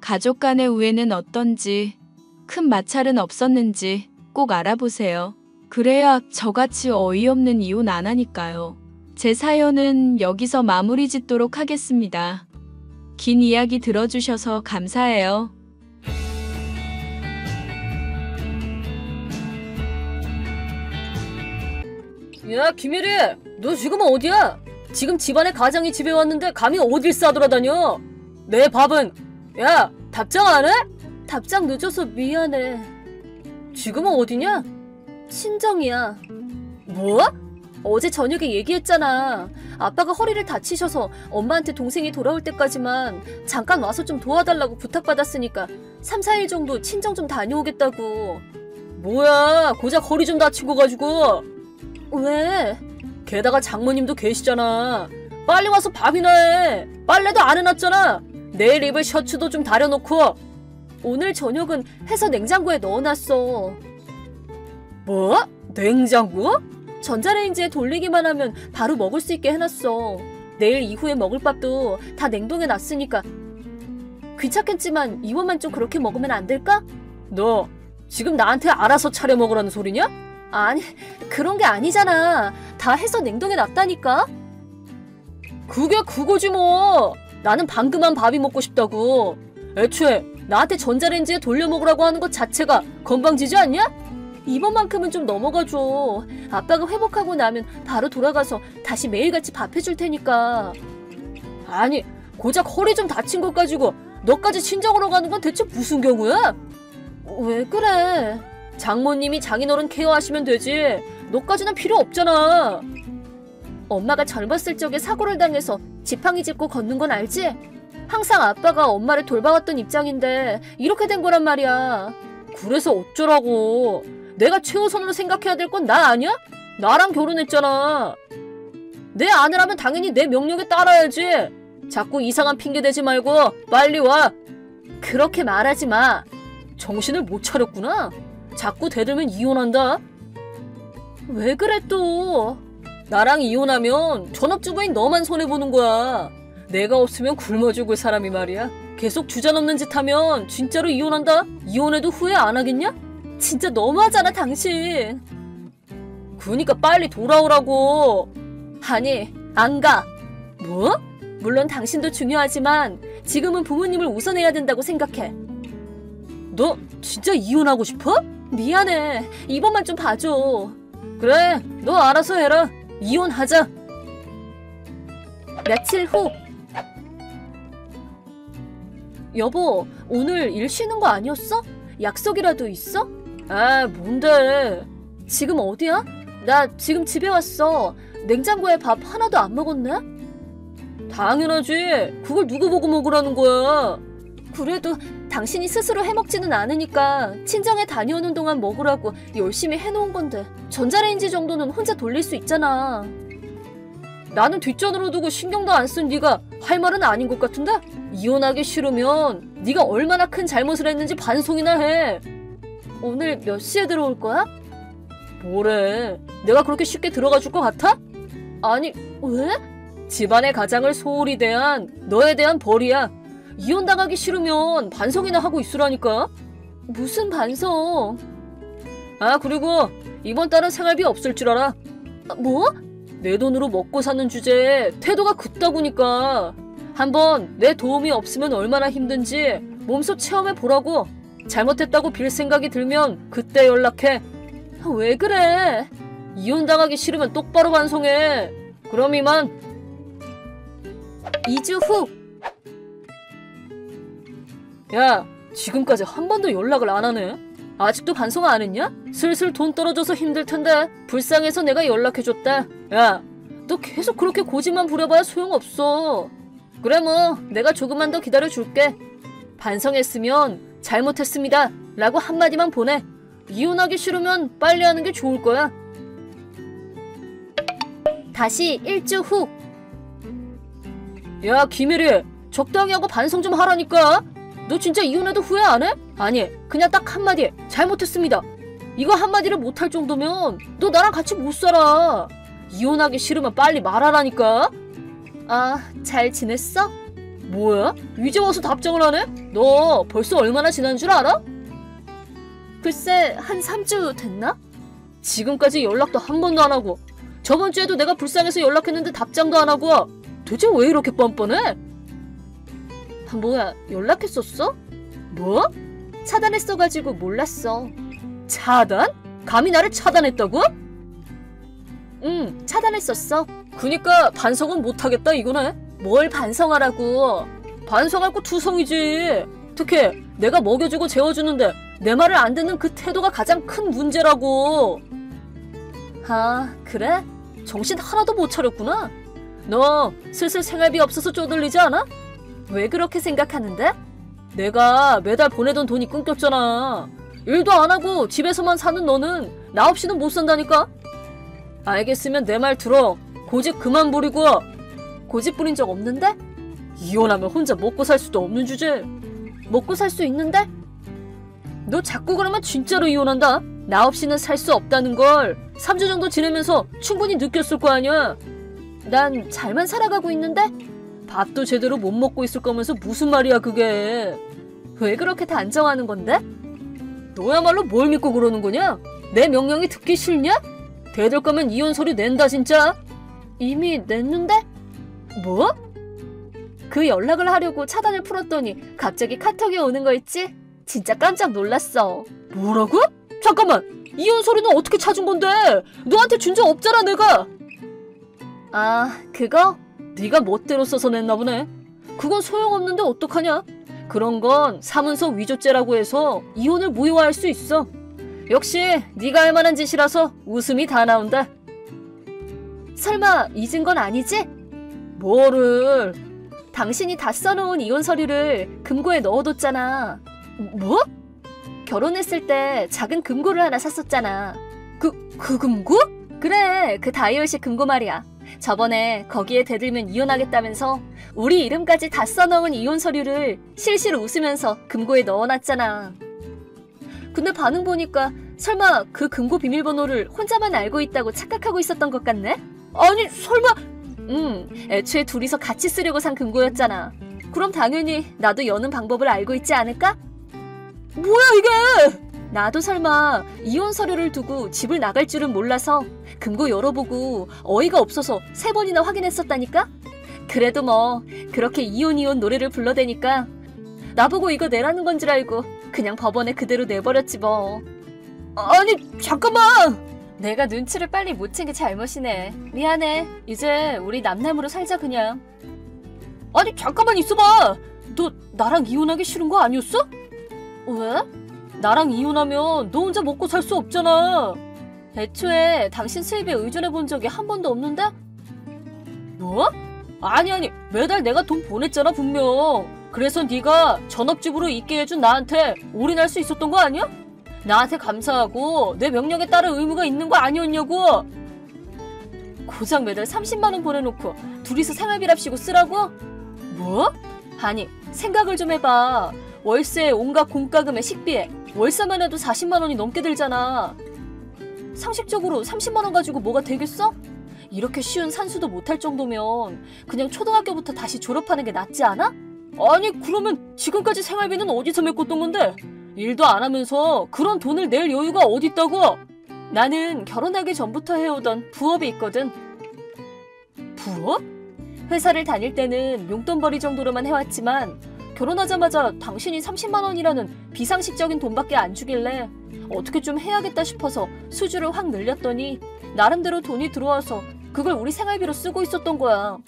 가족 간의 우애는 어떤지, 큰 마찰은 없었는지 꼭 알아보세요. 그래야 저같이 어이없는 이혼 안 하니까요. 제 사연은 여기서 마무리 짓도록 하겠습니다. 긴 이야기 들어주셔서 감사해요. 야, 김혜리, 너 지금은 어디야? 지금 집안에 가장이 집에 왔는데 감히 어딜 싸돌아다녀? 내 밥은, 야, 답장 안 해? 답장 늦어서 미안해. 지금은 어디냐? 친정이야. 뭐? 어제 저녁에 얘기했잖아. 아빠가 허리를 다치셔서 엄마한테 동생이 돌아올 때까지만 잠깐 와서 좀 도와달라고 부탁받았으니까 3, 4일 정도 친정 좀 다녀오겠다고. 뭐야, 고작 허리 좀 다친 거 가지고. 왜? 게다가 장모님도 계시잖아. 빨리 와서 밥이나 해. 빨래도 안 해놨잖아. 내일 입을 셔츠도 좀 다려놓고. 오늘 저녁은 해서 냉장고에 넣어놨어. 뭐? 냉장고? 전자레인지에 돌리기만 하면 바로 먹을 수 있게 해놨어. 내일 이후에 먹을 밥도 다 냉동해 놨으니까. 귀찮겠지만 이번만 좀 그렇게 먹으면 안 될까? 너 지금 나한테 알아서 차려 먹으라는 소리냐? 아니, 그런 게 아니잖아. 다 해서 냉동해 놨다니까. 그게 그거지 뭐. 나는 방금 한 밥이 먹고 싶다고. 애초에 나한테 전자레인지에 돌려 먹으라고 하는 것 자체가 건방지지 않냐? 이번만큼은 좀 넘어가줘. 아빠가 회복하고 나면 바로 돌아가서 다시 매일같이 밥 해줄 테니까. 아니, 고작 허리 좀 다친 것 가지고 너까지 친정으로 가는 건 대체 무슨 경우야? 왜 그래? 장모님이 장인어른 케어하시면 되지. 너까지는 필요 없잖아. 엄마가 젊었을 적에 사고를 당해서 지팡이 짚고 걷는 건 알지? 항상 아빠가 엄마를 돌봐왔던 입장인데 이렇게 된 거란 말이야. 그래서 어쩌라고. 내가 최우선으로 생각해야 될 건 나 아니야? 나랑 결혼했잖아. 내 아내라면 당연히 내 명령에 따라야지. 자꾸 이상한 핑계 대지 말고 빨리 와. 그렇게 말하지 마. 정신을 못 차렸구나. 자꾸 대들면 이혼한다. 왜 그래 또. 나랑 이혼하면 전업주부인 너만 손해보는 거야. 내가 없으면 굶어 죽을 사람이 말이야. 계속 주저넘는 짓 하면 진짜로 이혼한다. 이혼해도 후회 안 하겠냐? 진짜 너무하잖아 당신. 그러니까 빨리 돌아오라고. 아니 안 가. 뭐? 물론 당신도 중요하지만 지금은 부모님을 우선해야 된다고 생각해. 너 진짜 이혼하고 싶어? 미안해. 이번만 좀 봐줘. 그래 너 알아서 해라. 이혼하자. 며칠 후. 여보, 오늘 일 쉬는 거 아니었어? 약속이라도 있어? 아, 뭔데? 지금 어디야? 나 지금 집에 왔어. 냉장고에 밥 하나도 안 먹었네? 당연하지. 그걸 누구 보고 먹으라는 거야? 그래도 당신이 스스로 해먹지는 않으니까 친정에 다녀오는 동안 먹으라고 열심히 해놓은 건데 전자레인지 정도는 혼자 돌릴 수 있잖아. 나는 뒷전으로 두고 신경도 안 쓴 네가 할 말은 아닌 것 같은데? 이혼하기 싫으면 네가 얼마나 큰 잘못을 했는지 반성이나 해. 오늘 몇 시에 들어올 거야? 뭐래? 내가 그렇게 쉽게 들어가 줄 것 같아? 아니, 왜? 집안의 가장을 소홀히 대한 너에 대한 벌이야. 이혼당하기 싫으면 반성이나 하고 있으라니까. 무슨 반성? 아, 그리고 이번 달은 생활비 없을 줄 알아. 뭐? 내 돈으로 먹고 사는 주제에 태도가 그따구니까. 한번 내 도움이 없으면 얼마나 힘든지 몸소 체험해 보라고. 잘못했다고 빌 생각이 들면 그때 연락해. 왜 그래? 이혼당하기 싫으면 똑바로 반성해. 그럼 이만. 2주 후. 야, 지금까지 한 번도 연락을 안 하네. 아직도 반성 안 했냐? 슬슬 돈 떨어져서 힘들 텐데 불쌍해서 내가 연락해줬다. 야, 너 계속 그렇게 고집만 부려봐야 소용없어. 그래 뭐 내가 조금만 더 기다려줄게. 반성했으면 잘못했습니다 라고 한마디만 보내. 이혼하기 싫으면 빨리 하는 게 좋을 거야. 다시 1주 후. 야, 김혜리, 적당히 하고 반성 좀 하라니까. 너 진짜 이혼해도 후회 안 해? 아니, 그냥 딱 한마디 잘못했습니다. 이거 한마디를 못할 정도면 너 나랑 같이 못 살아. 이혼하기 싫으면 빨리 말하라니까. 아, 잘 지냈어? 뭐야? 이제 와서 답장을 하네? 너 벌써 얼마나 지난 줄 알아? 글쎄, 한 3주 됐나? 지금까지 연락도 한 번도 안 하고 저번 주에도 내가 불쌍해서 연락했는데 답장도 안 하고. 도대체 왜 이렇게 뻔뻔해? 뭐야, 연락했었어? 뭐? 차단했어가지고 몰랐어. 차단? 감히 나를 차단했다고? 응, 차단했었어. 그니까 반성은 못하겠다 이거네. 뭘 반성하라고. 반성할 거 투성이지. 특히 내가 먹여주고 재워주는데 내 말을 안 듣는 그 태도가 가장 큰 문제라고. 아, 그래? 정신 하나도 못 차렸구나. 너 슬슬 생활비 없어서 쪼들리지 않아? 왜 그렇게 생각하는데? 내가 매달 보내던 돈이 끊겼잖아. 일도 안 하고 집에서만 사는 너는 나 없이는 못 산다니까? 알겠으면 내 말 들어. 고집 그만 부리고. 고집 부린 적 없는데? 이혼하면 혼자 먹고 살 수도 없는 주제. 먹고 살 수 있는데? 너 자꾸 그러면 진짜로 이혼한다. 나 없이는 살 수 없다는 걸 3주 정도 지내면서 충분히 느꼈을 거 아니야. 난 잘만 살아가고 있는데? 밥도 제대로 못 먹고 있을 거면서 무슨 말이야 그게. 왜 그렇게 단정하는 건데? 너야말로 뭘 믿고 그러는 거냐? 내 명령이 듣기 싫냐? 대들 거면 이혼 서류 낸다 진짜. 이미 냈는데? 뭐? 그 연락을 하려고 차단을 풀었더니 갑자기 카톡이 오는 거 있지? 진짜 깜짝 놀랐어. 뭐라고? 잠깐만, 이혼 서류는 어떻게 찾은 건데? 너한테 준 적 없잖아 내가. 아, 그거? 네가 멋대로 써서 냈나 보네. 그건 소용없는데 어떡하냐? 그런 건 사문서 위조죄라고 해서 이혼을 무효화할 수 있어. 역시 네가 할 만한 짓이라서 웃음이 다 나온다. 설마 잊은 건 아니지? 뭐를? 당신이 다 써놓은 이혼 서류를 금고에 넣어뒀잖아. 뭐? 결혼했을 때 작은 금고를 하나 샀었잖아. 그 금고? 그래, 그 다이얼식 금고 말이야. 저번에 거기에 대들면 이혼하겠다면서 우리 이름까지 다 써놓은 이혼 서류를 실실 웃으면서 금고에 넣어놨잖아. 근데 반응 보니까 설마 그 금고 비밀번호를 혼자만 알고 있다고 착각하고 있었던 것 같네? 아니 설마... 애초에 둘이서 같이 쓰려고 산 금고였잖아. 그럼 당연히 나도 여는 방법을 알고 있지 않을까? 뭐야 이게! 나도 설마 이혼 서류를 두고 집을 나갈 줄은 몰라서 금고 열어보고 어이가 없어서 3번이나 확인했었다니까? 그래도 뭐 그렇게 이혼 노래를 불러대니까 나보고 이거 내라는 건 줄 알고 그냥 법원에 그대로 내버렸지 뭐. 아니 잠깐만! 내가 눈치를 빨리 못 챈 게 잘못이네. 미안해. 이제 우리 남남으로 살자 그냥. 아니 잠깐만 있어봐. 너 나랑 이혼하기 싫은 거 아니었어? 왜? 나랑 이혼하면 너 혼자 먹고 살 수 없잖아. 애초에 당신 수입에 의존해 본 적이 한 번도 없는데? 뭐? 아니 매달 내가 돈 보냈잖아 분명. 그래서 네가 전업주부로 있게 해준 나한테 올인할 수 있었던 거 아니야? 나한테 감사하고 내 명령에 따를 의무가 있는 거 아니었냐고. 고작 매달 30만 원 보내놓고 둘이서 생활비랍시고 쓰라고? 뭐? 아니 생각을 좀 해봐. 월세에 온갖 공과금에 식비에 월세만 해도 40만 원이 넘게 들잖아. 상식적으로 30만 원 가지고 뭐가 되겠어? 이렇게 쉬운 산수도 못할 정도면 그냥 초등학교부터 다시 졸업하는 게 낫지 않아? 아니 그러면 지금까지 생활비는 어디서 메꿨던 건데? 일도 안 하면서 그런 돈을 낼 여유가 어딨다고? 나는 결혼하기 전부터 해오던 부업이 있거든. 부업? 회사를 다닐 때는 용돈벌이 정도로만 해왔지만 결혼하자마자 당신이 30만 원이라는 비상식적인 돈밖에 안 주길래 어떻게 좀 해야겠다 싶어서 수주를 확 늘렸더니 나름대로 돈이 들어와서 그걸 우리 생활비로 쓰고 있었던 거야.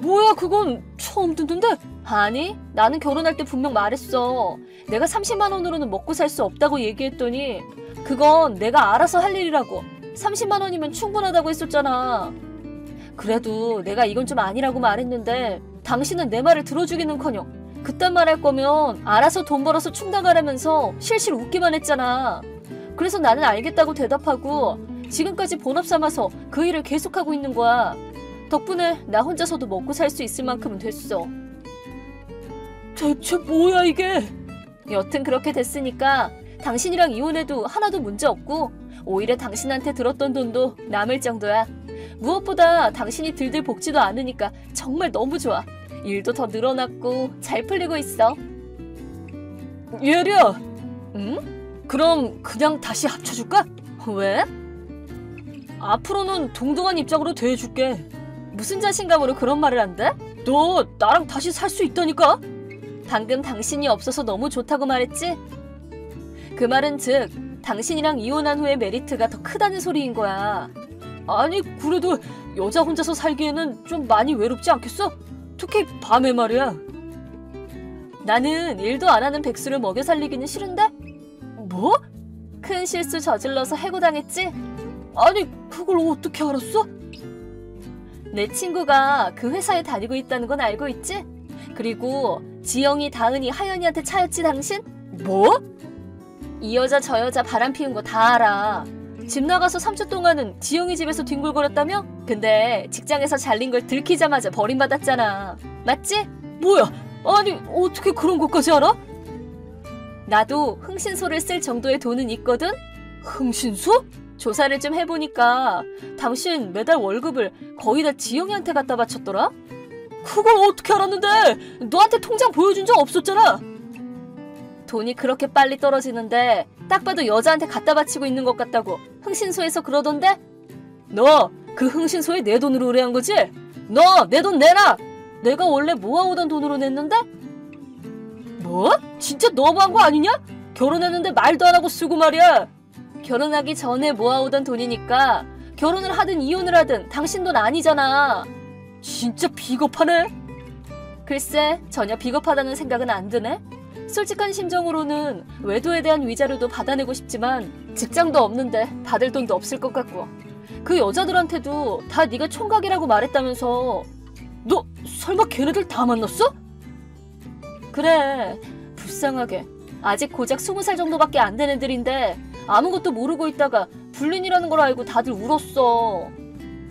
뭐야 그건 처음 듣는데? 아니 나는 결혼할 때 분명 말했어. 내가 30만 원으로는 먹고 살 수 없다고 얘기했더니 그건 내가 알아서 할 일이라고. 30만 원이면 충분하다고 했었잖아. 그래도 내가 이건 좀 아니라고 말했는데 당신은 내 말을 들어주기는커녕 그딴 말 할 거면 알아서 돈 벌어서 충당하라면서 실실 웃기만 했잖아. 그래서 나는 알겠다고 대답하고 지금까지 본업 삼아서 그 일을 계속하고 있는 거야. 덕분에 나 혼자서도 먹고 살 수 있을 만큼은 됐어. 대체 뭐야 이게? 여튼 그렇게 됐으니까 당신이랑 이혼해도 하나도 문제 없고 오히려 당신한테 들었던 돈도 남을 정도야. 무엇보다 당신이 들들 볶지도 않으니까 정말 너무 좋아. 일도 더 늘어났고 잘 풀리고 있어. 예리야! 응? 그럼 그냥 다시 합쳐줄까? 왜? 앞으로는 동등한 입장으로 대해줄게. 무슨 자신감으로 그런 말을 한대? 너 나랑 다시 살 수 있다니까? 방금 당신이 없어서 너무 좋다고 말했지? 그 말은 즉 당신이랑 이혼한 후의 메리트가 더 크다는 소리인 거야. 아니 그래도 여자 혼자서 살기에는 좀 많이 외롭지 않겠어? 특히 밤에 말이야. 나는 일도 안 하는 백수를 먹여 살리기는 싫은데? 뭐? 큰 실수 저질러서 해고당했지? 아니 그걸 어떻게 알았어? 내 친구가 그 회사에 다니고 있다는 건 알고 있지? 그리고 지영이, 다은이, 하연이한테 차였지 당신? 뭐? 이 여자 저 여자 바람 피운 거 다 알아. 집 나가서 3주 동안은 지영이 집에서 뒹굴거렸다며? 근데 직장에서 잘린 걸 들키자마자 버림받았잖아. 맞지? 뭐야? 아니 어떻게 그런 것까지 알아? 나도 흥신소를 쓸 정도의 돈은 있거든? 흥신소? 조사를 좀 해보니까 당신 매달 월급을 거의 다 지영이한테 갖다 바쳤더라? 그걸 어떻게 알았는데? 너한테 통장 보여준 적 없었잖아. 돈이 그렇게 빨리 떨어지는데 딱 봐도 여자한테 갖다 바치고 있는 것 같다고 흥신소에서 그러던데? 너 그 흥신소에 내 돈으로 의뢰한 거지? 너 내 돈 내놔! 내가 원래 모아오던 돈으로 냈는데? 뭐? 진짜 너무한 거 아니냐? 결혼했는데 말도 안 하고 쓰고 말이야. 결혼하기 전에 모아오던 돈이니까 결혼을 하든 이혼을 하든 당신 돈 아니잖아. 진짜 비겁하네. 글쎄 전혀 비겁하다는 생각은 안 드네. 솔직한 심정으로는 외도에 대한 위자료도 받아내고 싶지만 직장도 없는데 받을 돈도 없을 것 같고 그 여자들한테도 다 네가 총각이라고 말했다면서 너 설마 걔네들 다 만났어? 그래, 불쌍하게 아직 고작 20살 정도밖에 안 된 애들인데 아무것도 모르고 있다가 불륜이라는 걸 알고 다들 울었어.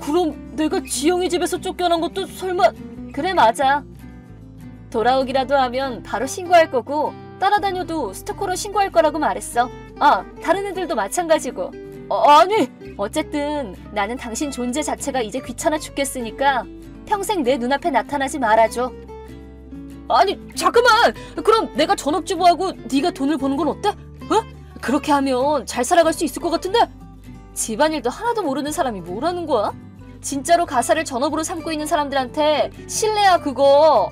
그럼 내가 지영이 집에서 쫓겨난 것도 설마... 그래, 맞아. 돌아오기라도 하면 바로 신고할 거고 따라다녀도 스토커로 신고할 거라고 말했어. 아, 다른 애들도 마찬가지고. 아니! 어쨌든 나는 당신 존재 자체가 이제 귀찮아 죽겠으니까 평생 내 눈앞에 나타나지 말아줘. 아니, 잠깐만! 그럼 내가 전업주부하고 네가 돈을 버는 건 어때? 어? 그렇게 하면 잘 살아갈 수 있을 것 같은데? 집안일도 하나도 모르는 사람이 뭐라는 거야? 진짜로 가사를 전업으로 삼고 있는 사람들한테 신뢰야, 그거.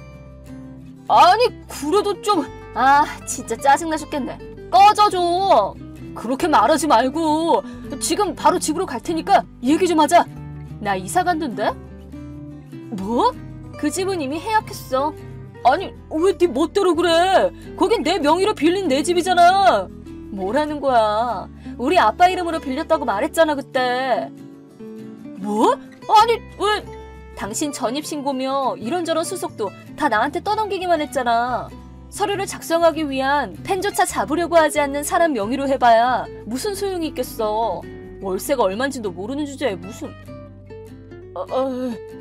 아니, 그래도 좀... 아, 진짜 짜증나 죽겠네. 꺼져 좀. 그렇게 말하지 말고 지금 바로 집으로 갈 테니까 얘기 좀 하자. 나 이사 갔는데? 뭐? 그 집은 이미 해약했어. 아니, 왜 네 멋대로 그래? 거긴 내 명의로 빌린 내 집이잖아. 뭐라는 거야? 우리 아빠 이름으로 빌렸다고 말했잖아, 그때. 뭐? 아니, 왜? 당신 전입신고며 이런저런 수속도 다 나한테 떠넘기기만 했잖아. 서류를 작성하기 위한 펜조차 잡으려고 하지 않는 사람 명의로 해봐야 무슨 소용이 있겠어. 월세가 얼만지도 모르는 주제에 무슨...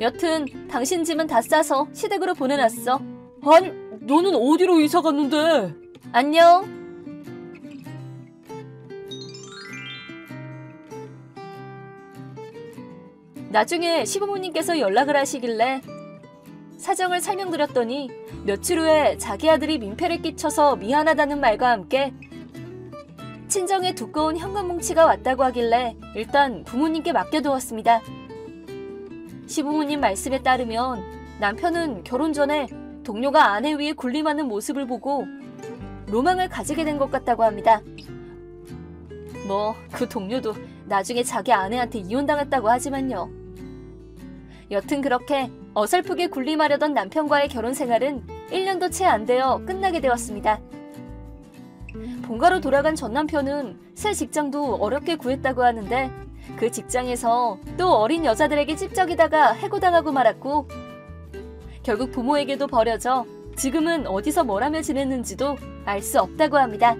여튼 당신 집은 다 싸서 시댁으로 보내놨어. 아니, 너는 어디로 이사 갔는데? 안녕. 나중에 시부모님께서 연락을 하시길래 사정을 설명드렸더니 며칠 후에 자기 아들이 민폐를 끼쳐서 미안하다는 말과 함께 친정에 두꺼운 현금뭉치가 왔다고 하길래 일단 부모님께 맡겨두었습니다. 시부모님 말씀에 따르면 남편은 결혼 전에 동료가 아내 위에 군림하는 모습을 보고 로망을 가지게 된 것 같다고 합니다. 뭐 그 동료도 나중에 자기 아내한테 이혼당했다고 하지만요. 여튼 그렇게 어설프게 군림하려던 남편과의 결혼 생활은 1년도 채 안 되어 끝나게 되었습니다. 본가로 돌아간 전 남편은 새 직장도 어렵게 구했다고 하는데 그 직장에서 또 어린 여자들에게 찝적이다가 해고당하고 말았고 결국 부모에게도 버려져 지금은 어디서 뭘 하며 지냈는지도 알 수 없다고 합니다.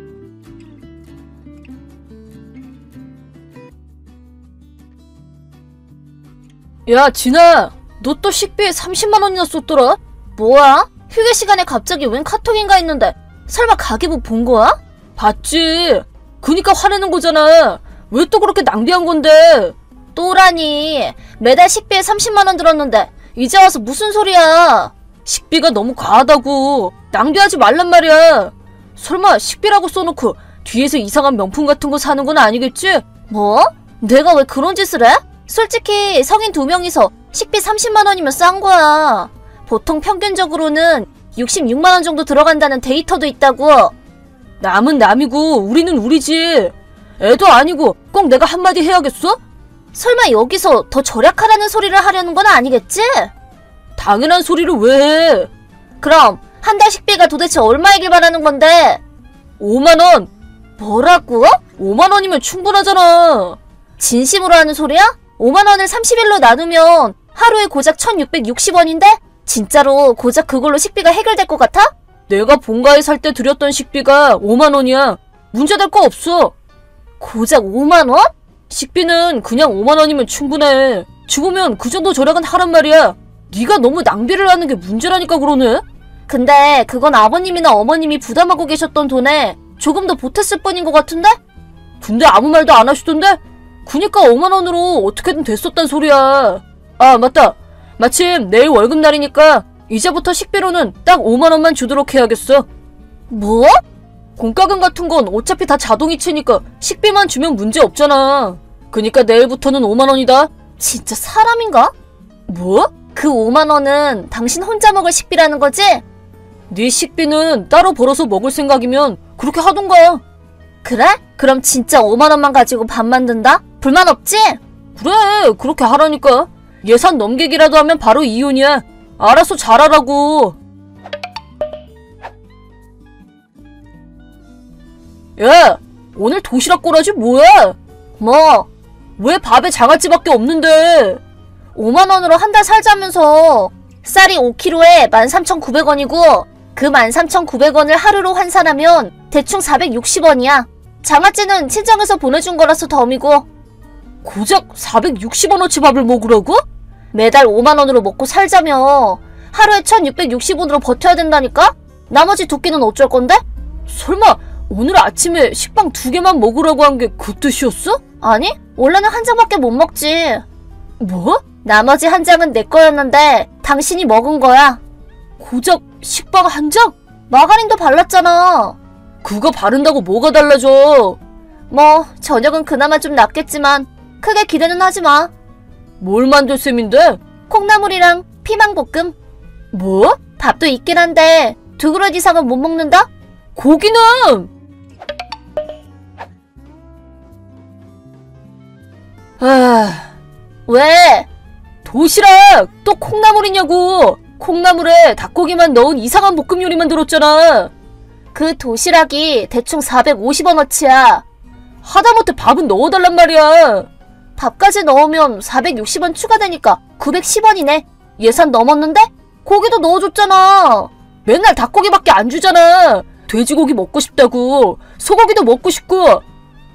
야, 진아! 너 또 식비에 30만 원이나 썼더라? 뭐야? 휴게 시간에 갑자기 웬 카톡인가 했는데 설마 가계부 본 거야? 봤지. 그니까 화내는 거잖아. 왜 또 그렇게 낭비한 건데? 또라니. 매달 식비에 30만 원 들었는데 이제 와서 무슨 소리야? 식비가 너무 과하다고. 낭비하지 말란 말이야. 설마 식비라고 써놓고 뒤에서 이상한 명품 같은 거 사는 건 아니겠지? 뭐? 내가 왜 그런 짓을 해? 솔직히 성인 2명이서 식비 30만 원이면 싼 거야. 보통 평균적으로는 66만 원 정도 들어간다는 데이터도 있다고. 남은 남이고 우리는 우리지. 애도 아니고 꼭 내가 한마디 해야겠어? 설마 여기서 더 절약하라는 소리를 하려는 건 아니겠지? 당연한 소리를 왜 해? 그럼 한 달 식비가 도대체 얼마이길 바라는 건데? 5만 원. 뭐라고? 5만 원이면 충분하잖아. 진심으로 하는 소리야? 5만 원을 30일로 나누면 하루에 고작 1660원인데? 진짜로 고작 그걸로 식비가 해결될 것 같아? 내가 본가에 살 때 들였던 식비가 5만 원이야. 문제될 거 없어. 고작 5만 원? 식비는 그냥 5만 원이면 충분해. 죽으면 그 정도 절약은 하란 말이야. 네가 너무 낭비를 하는 게 문제라니까 그러네? 근데 그건 아버님이나 어머님이 부담하고 계셨던 돈에 조금 더 보탰을 뿐인 것 같은데? 근데 아무 말도 안 하시던데? 그니까 5만 원으로 어떻게든 됐었단 소리야. 아, 맞다. 마침 내일 월급날이니까 이제부터 식비로는 딱 5만 원만 주도록 해야겠어. 뭐? 공과금 같은 건 어차피 다 자동이체니까 식비만 주면 문제 없잖아. 그니까 내일부터는 5만 원이다. 진짜 사람인가? 뭐? 그 5만 원은 당신 혼자 먹을 식비라는 거지? 네 식비는 따로 벌어서 먹을 생각이면 그렇게 하던가. 그래? 그럼 진짜 5만 원만 가지고 밥 만든다? 불만 없지? 그래, 그렇게 하라니까. 예산 넘기기라도 하면 바로 이혼이야. 알아서 잘하라고. 야, 오늘 도시락 꼬라지 뭐야? 뭐, 왜 밥에 장아찌밖에 없는데? 5만 원으로 한 달 살자면서 쌀이 5kg에 13,900원이고 그 13,900원을 하루로 환산하면 대충 460원이야. 장아찌는 친정에서 보내준 거라서 덤이고. 고작 460원어치 밥을 먹으라고? 매달 5만 원으로 먹고 살자며 하루에 1,660원으로 버텨야 된다니까? 나머지 두 끼는 어쩔 건데? 설마 오늘 아침에 식빵 2개만 먹으라고 한 게 그 뜻이었어? 아니, 원래는 한 장밖에 못 먹지. 뭐? 나머지 한 장은 내 거였는데 당신이 먹은 거야. 고작 식빵 한 장? 마가린도 발랐잖아. 그거 바른다고 뭐가 달라져? 뭐 저녁은 그나마 좀 낫겠지만 크게 기대는 하지 마. 뭘 만들 셈인데? 콩나물이랑 피망볶음. 뭐? 밥도 있긴 한데 2그릇 이상은 못 먹는다? 고기는! 아... 왜? 도시락! 또 콩나물이냐고! 콩나물에 닭고기만 넣은 이상한 볶음 요리 만들었잖아. 그 도시락이 대충 450원어치야. 하다못해 밥은 넣어달란 말이야. 밥까지 넣으면 460원 추가되니까 910원이네. 예산 넘었는데? 고기도 넣어줬잖아. 맨날 닭고기밖에 안 주잖아. 돼지고기 먹고 싶다고. 소고기도 먹고 싶고.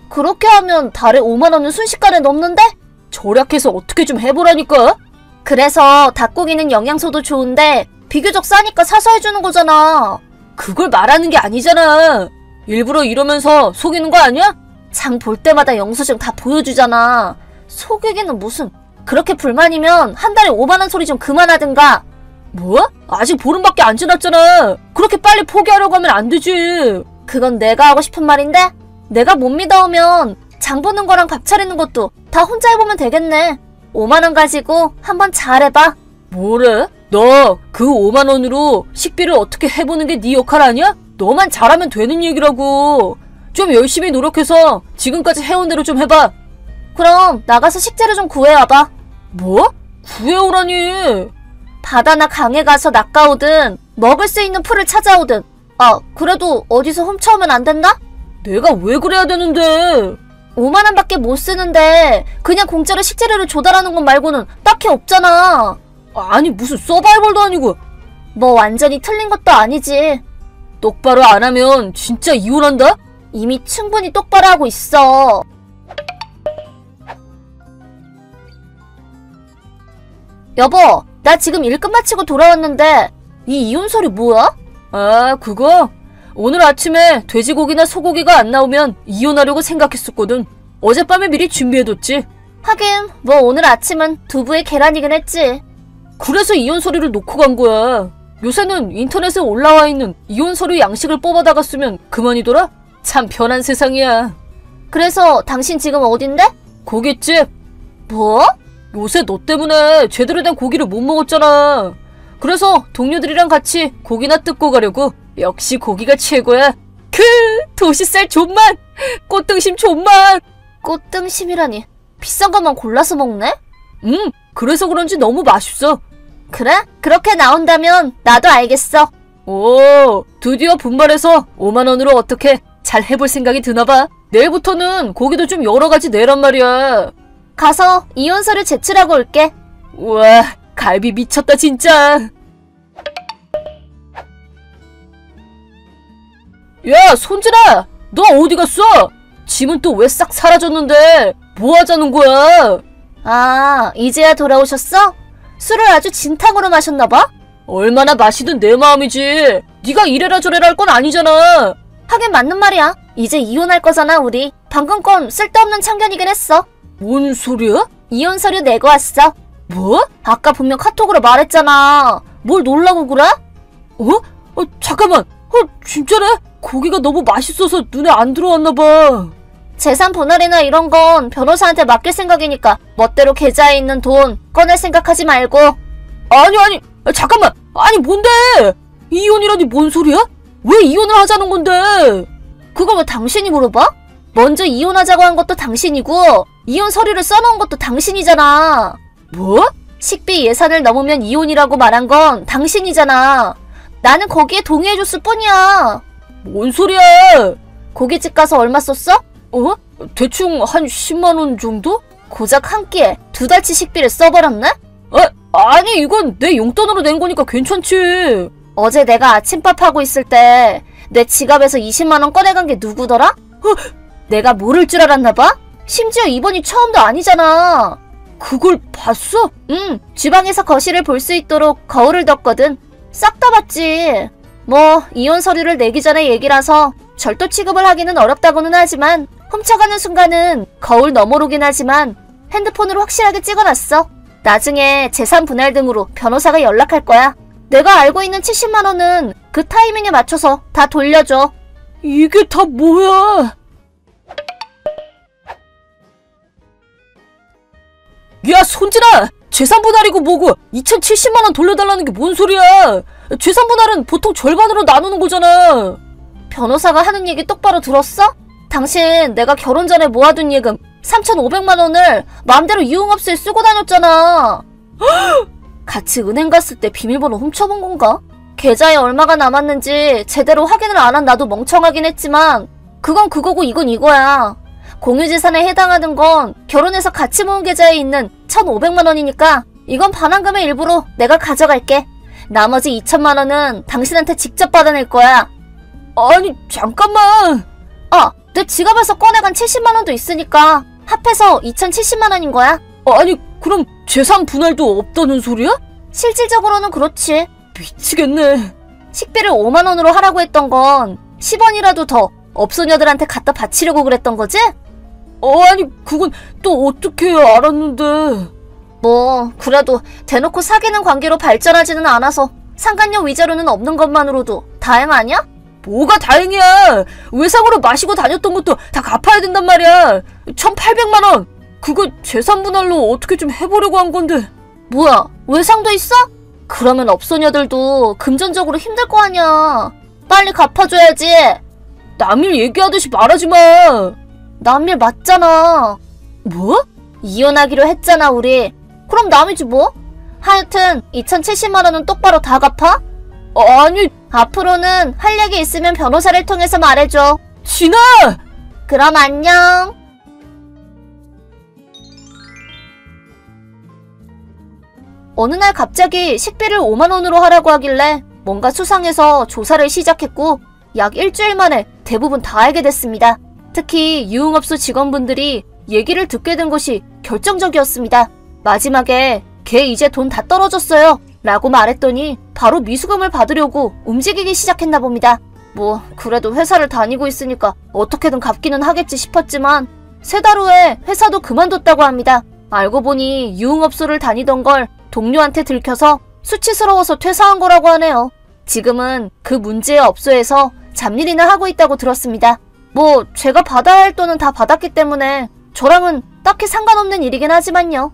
그렇게 하면 달에 5만 원은 순식간에 넘는데? 절약해서 어떻게 좀 해보라니까. 그래서 닭고기는 영양소도 좋은데 비교적 싸니까 사서 해주는 거잖아. 그걸 말하는 게 아니잖아. 일부러 이러면서 속이는 거 아니야? 장 볼 때마다 영수증 다 보여주잖아. 속이기는 무슨. 그렇게 불만이면 한 달에 5만 원 소리 좀 그만하든가. 뭐? 아직 보름밖에 안 지났잖아. 그렇게 빨리 포기하려고 하면 안 되지. 그건 내가 하고 싶은 말인데 내가 못 믿어오면 장 보는 거랑 밥 차리는 것도 다 혼자 해보면 되겠네. 5만 원 가지고 한번 잘해봐. 뭐래? 너 그 5만 원으로 식비를 어떻게 해보는 게 네 역할 아니야? 너만 잘하면 되는 얘기라고. 좀 열심히 노력해서 지금까지 해온 대로 좀 해봐. 그럼 나가서 식재료 좀 구해와봐. 뭐? 구해오라니. 바다나 강에 가서 낚아오든 먹을 수 있는 풀을 찾아오든. 아, 그래도 어디서 훔쳐오면 안 된다? 내가 왜 그래야 되는데? 5만 원밖에 못 쓰는데 그냥 공짜로 식재료를 조달하는 것 말고는 딱히 없잖아. 아니 무슨 서바이벌도 아니고. 뭐 완전히 틀린 것도 아니지. 똑바로 안 하면 진짜 이혼한다? 이미 충분히 똑바로 하고 있어. 여보, 나 지금 일 끝마치고 돌아왔는데 이 이혼 소리 뭐야? 아, 그거? 오늘 아침에 돼지고기나 소고기가 안 나오면 이혼하려고 생각했었거든. 어젯밤에 미리 준비해뒀지. 하긴 뭐 오늘 아침은 두부에 계란이긴 했지. 그래서 이혼 서류를 놓고 간 거야. 요새는 인터넷에 올라와 있는 이혼 서류 양식을 뽑아다가 쓰면 그만이더라? 참 편한 세상이야. 그래서 당신 지금 어딘데? 고깃집. 뭐? 요새 너 때문에 제대로 된 고기를 못 먹었잖아. 그래서 동료들이랑 같이 고기나 뜯고 가려고. 역시 고기가 최고야. 도시살 존만! 꽃등심 존만! 꽃등심이라니. 비싼 것만 골라서 먹네? 그래서 그런지 너무 맛있어. 그래? 그렇게 나온다면 나도 알겠어. 오, 드디어 분발해서 5만 원으로 어떻게 잘 해볼 생각이 드나봐. 내일부터는 고기도 좀 여러 가지 내란 말이야. 가서 이혼 서류 제출하고 올게. 우와, 갈비 미쳤다 진짜. 야, 손진아! 너 어디 갔어? 짐은 또 왜 싹 사라졌는데 뭐 하자는 거야? 아, 이제야 돌아오셨어? 술을 아주 진탕으로 마셨나봐? 얼마나 마시든 내 마음이지. 네가 이래라 저래라 할 건 아니잖아. 하긴 맞는 말이야. 이제 이혼할 거잖아 우리. 방금 건 쓸데없는 참견이긴 했어. 뭔 소리야? 이혼 서류 내고 왔어. 뭐? 아까 분명 카톡으로 말했잖아. 뭘 놀라고 그래? 잠깐만. 진짜래? 고기가 너무 맛있어서 눈에 안 들어왔나봐. 재산 분할이나 이런 건 변호사한테 맡길 생각이니까 멋대로 계좌에 있는 돈 꺼낼 생각하지 말고. 아니, 잠깐만. 아니 뭔데? 이혼이라니 뭔 소리야? 왜 이혼을 하자는 건데? 그걸 왜 당신이 물어봐? 먼저 이혼하자고 한 것도 당신이고 이혼 서류를 써놓은 것도 당신이잖아. 뭐? 식비 예산을 넘으면 이혼이라고 말한 건 당신이잖아. 나는 거기에 동의해줬을 뿐이야. 뭔 소리야? 고깃집 가서 얼마 썼어? 어? 대충 한 10만 원 정도? 고작 한 끼에 2달치 식비를 써버렸네? 아니 이건 내 용돈으로 낸 거니까 괜찮지. 어제 내가 아침밥 하고 있을 때 내 지갑에서 20만 원 꺼내간 게 누구더라? 내가 모를 줄 알았나 봐? 심지어 이번이 처음도 아니잖아. 그걸 봤어? 응, 주방에서 거실을 볼 수 있도록 거울을 뒀거든. 싹 다 봤지. 뭐 이혼 서류를 내기 전에 얘기라서 절도 취급을 하기는 어렵다고는 하지만 훔쳐가는 순간은 거울 너머로긴 하지만 핸드폰으로 확실하게 찍어놨어. 나중에 재산 분할 등으로 변호사가 연락할 거야. 내가 알고 있는 70만 원은 그 타이밍에 맞춰서 다 돌려줘. 이게 다 뭐야? 야 손진아! 재산 분할이고 뭐고 2,070만 원 돌려달라는 게 뭔 소리야? 재산 분할은 보통 절반으로 나누는 거잖아. 변호사가 하는 얘기 똑바로 들었어? 당신 내가 결혼 전에 모아둔 예금 3,500만 원을 마음대로 유흥업소에 쓰고 다녔잖아. 같이 은행 갔을 때 비밀번호 훔쳐본 건가? 계좌에 얼마가 남았는지 제대로 확인을 안 한 나도 멍청하긴 했지만 그건 그거고 이건 이거야. 공유재산에 해당하는 건 결혼해서 같이 모은 계좌에 있는 1,500만 원이니까 이건 반환금의 일부로 내가 가져갈게. 나머지 2,000만 원은 당신한테 직접 받아낼 거야. 아니 잠깐만. 내 지갑에서 꺼내간 70만 원도 있으니까 합해서 2,070만 원인 거야. 아니 그럼 재산 분할도 없다는 소리야? 실질적으로는 그렇지. 미치겠네. 식비를 5만 원으로 하라고 했던 건 10원이라도 더 업소녀들한테 갖다 바치려고 그랬던 거지? 아니 그건 또 어떻게 알았는데. 뭐 그래도 대놓고 사귀는 관계로 발전하지는 않아서 상간녀 위자료는 없는 것만으로도 다행 아니야? 뭐가 다행이야. 외상으로 마시고 다녔던 것도 다 갚아야 된단 말이야. 1,800만 원. 그거 재산 분할로 어떻게 좀 해보려고 한 건데. 뭐야, 외상도 있어? 그러면 업소녀들도 금전적으로 힘들 거 아니야. 빨리 갚아줘야지. 남일 얘기하듯이 말하지 마. 남일 맞잖아. 뭐? 이혼하기로 했잖아 우리. 그럼 남이지 뭐? 하여튼 2,070만 원은 똑바로 다 갚아? 아니 앞으로는 할 얘기 있으면 변호사를 통해서 말해줘. 진아! 그럼 안녕. 어느 날 갑자기 식비를 5만 원으로 하라고 하길래 뭔가 수상해서 조사를 시작했고 약 일주일 만에 대부분 다 알게 됐습니다. 특히 유흥업소 직원분들이 얘기를 듣게 된 것이 결정적이었습니다. 마지막에 걔 이제 돈 다 떨어졌어요 라고 말했더니 바로 미수금을 받으려고 움직이기 시작했나 봅니다. 뭐 그래도 회사를 다니고 있으니까 어떻게든 갚기는 하겠지 싶었지만 3달 후에 회사도 그만뒀다고 합니다. 알고 보니 유흥업소를 다니던 걸 동료한테 들켜서 수치스러워서 퇴사한 거라고 하네요. 지금은 그 문제의 업소에서 잡일이나 하고 있다고 들었습니다. 뭐 제가 받아야 할 돈은 다 받았기 때문에 저랑은 딱히 상관없는 일이긴 하지만요.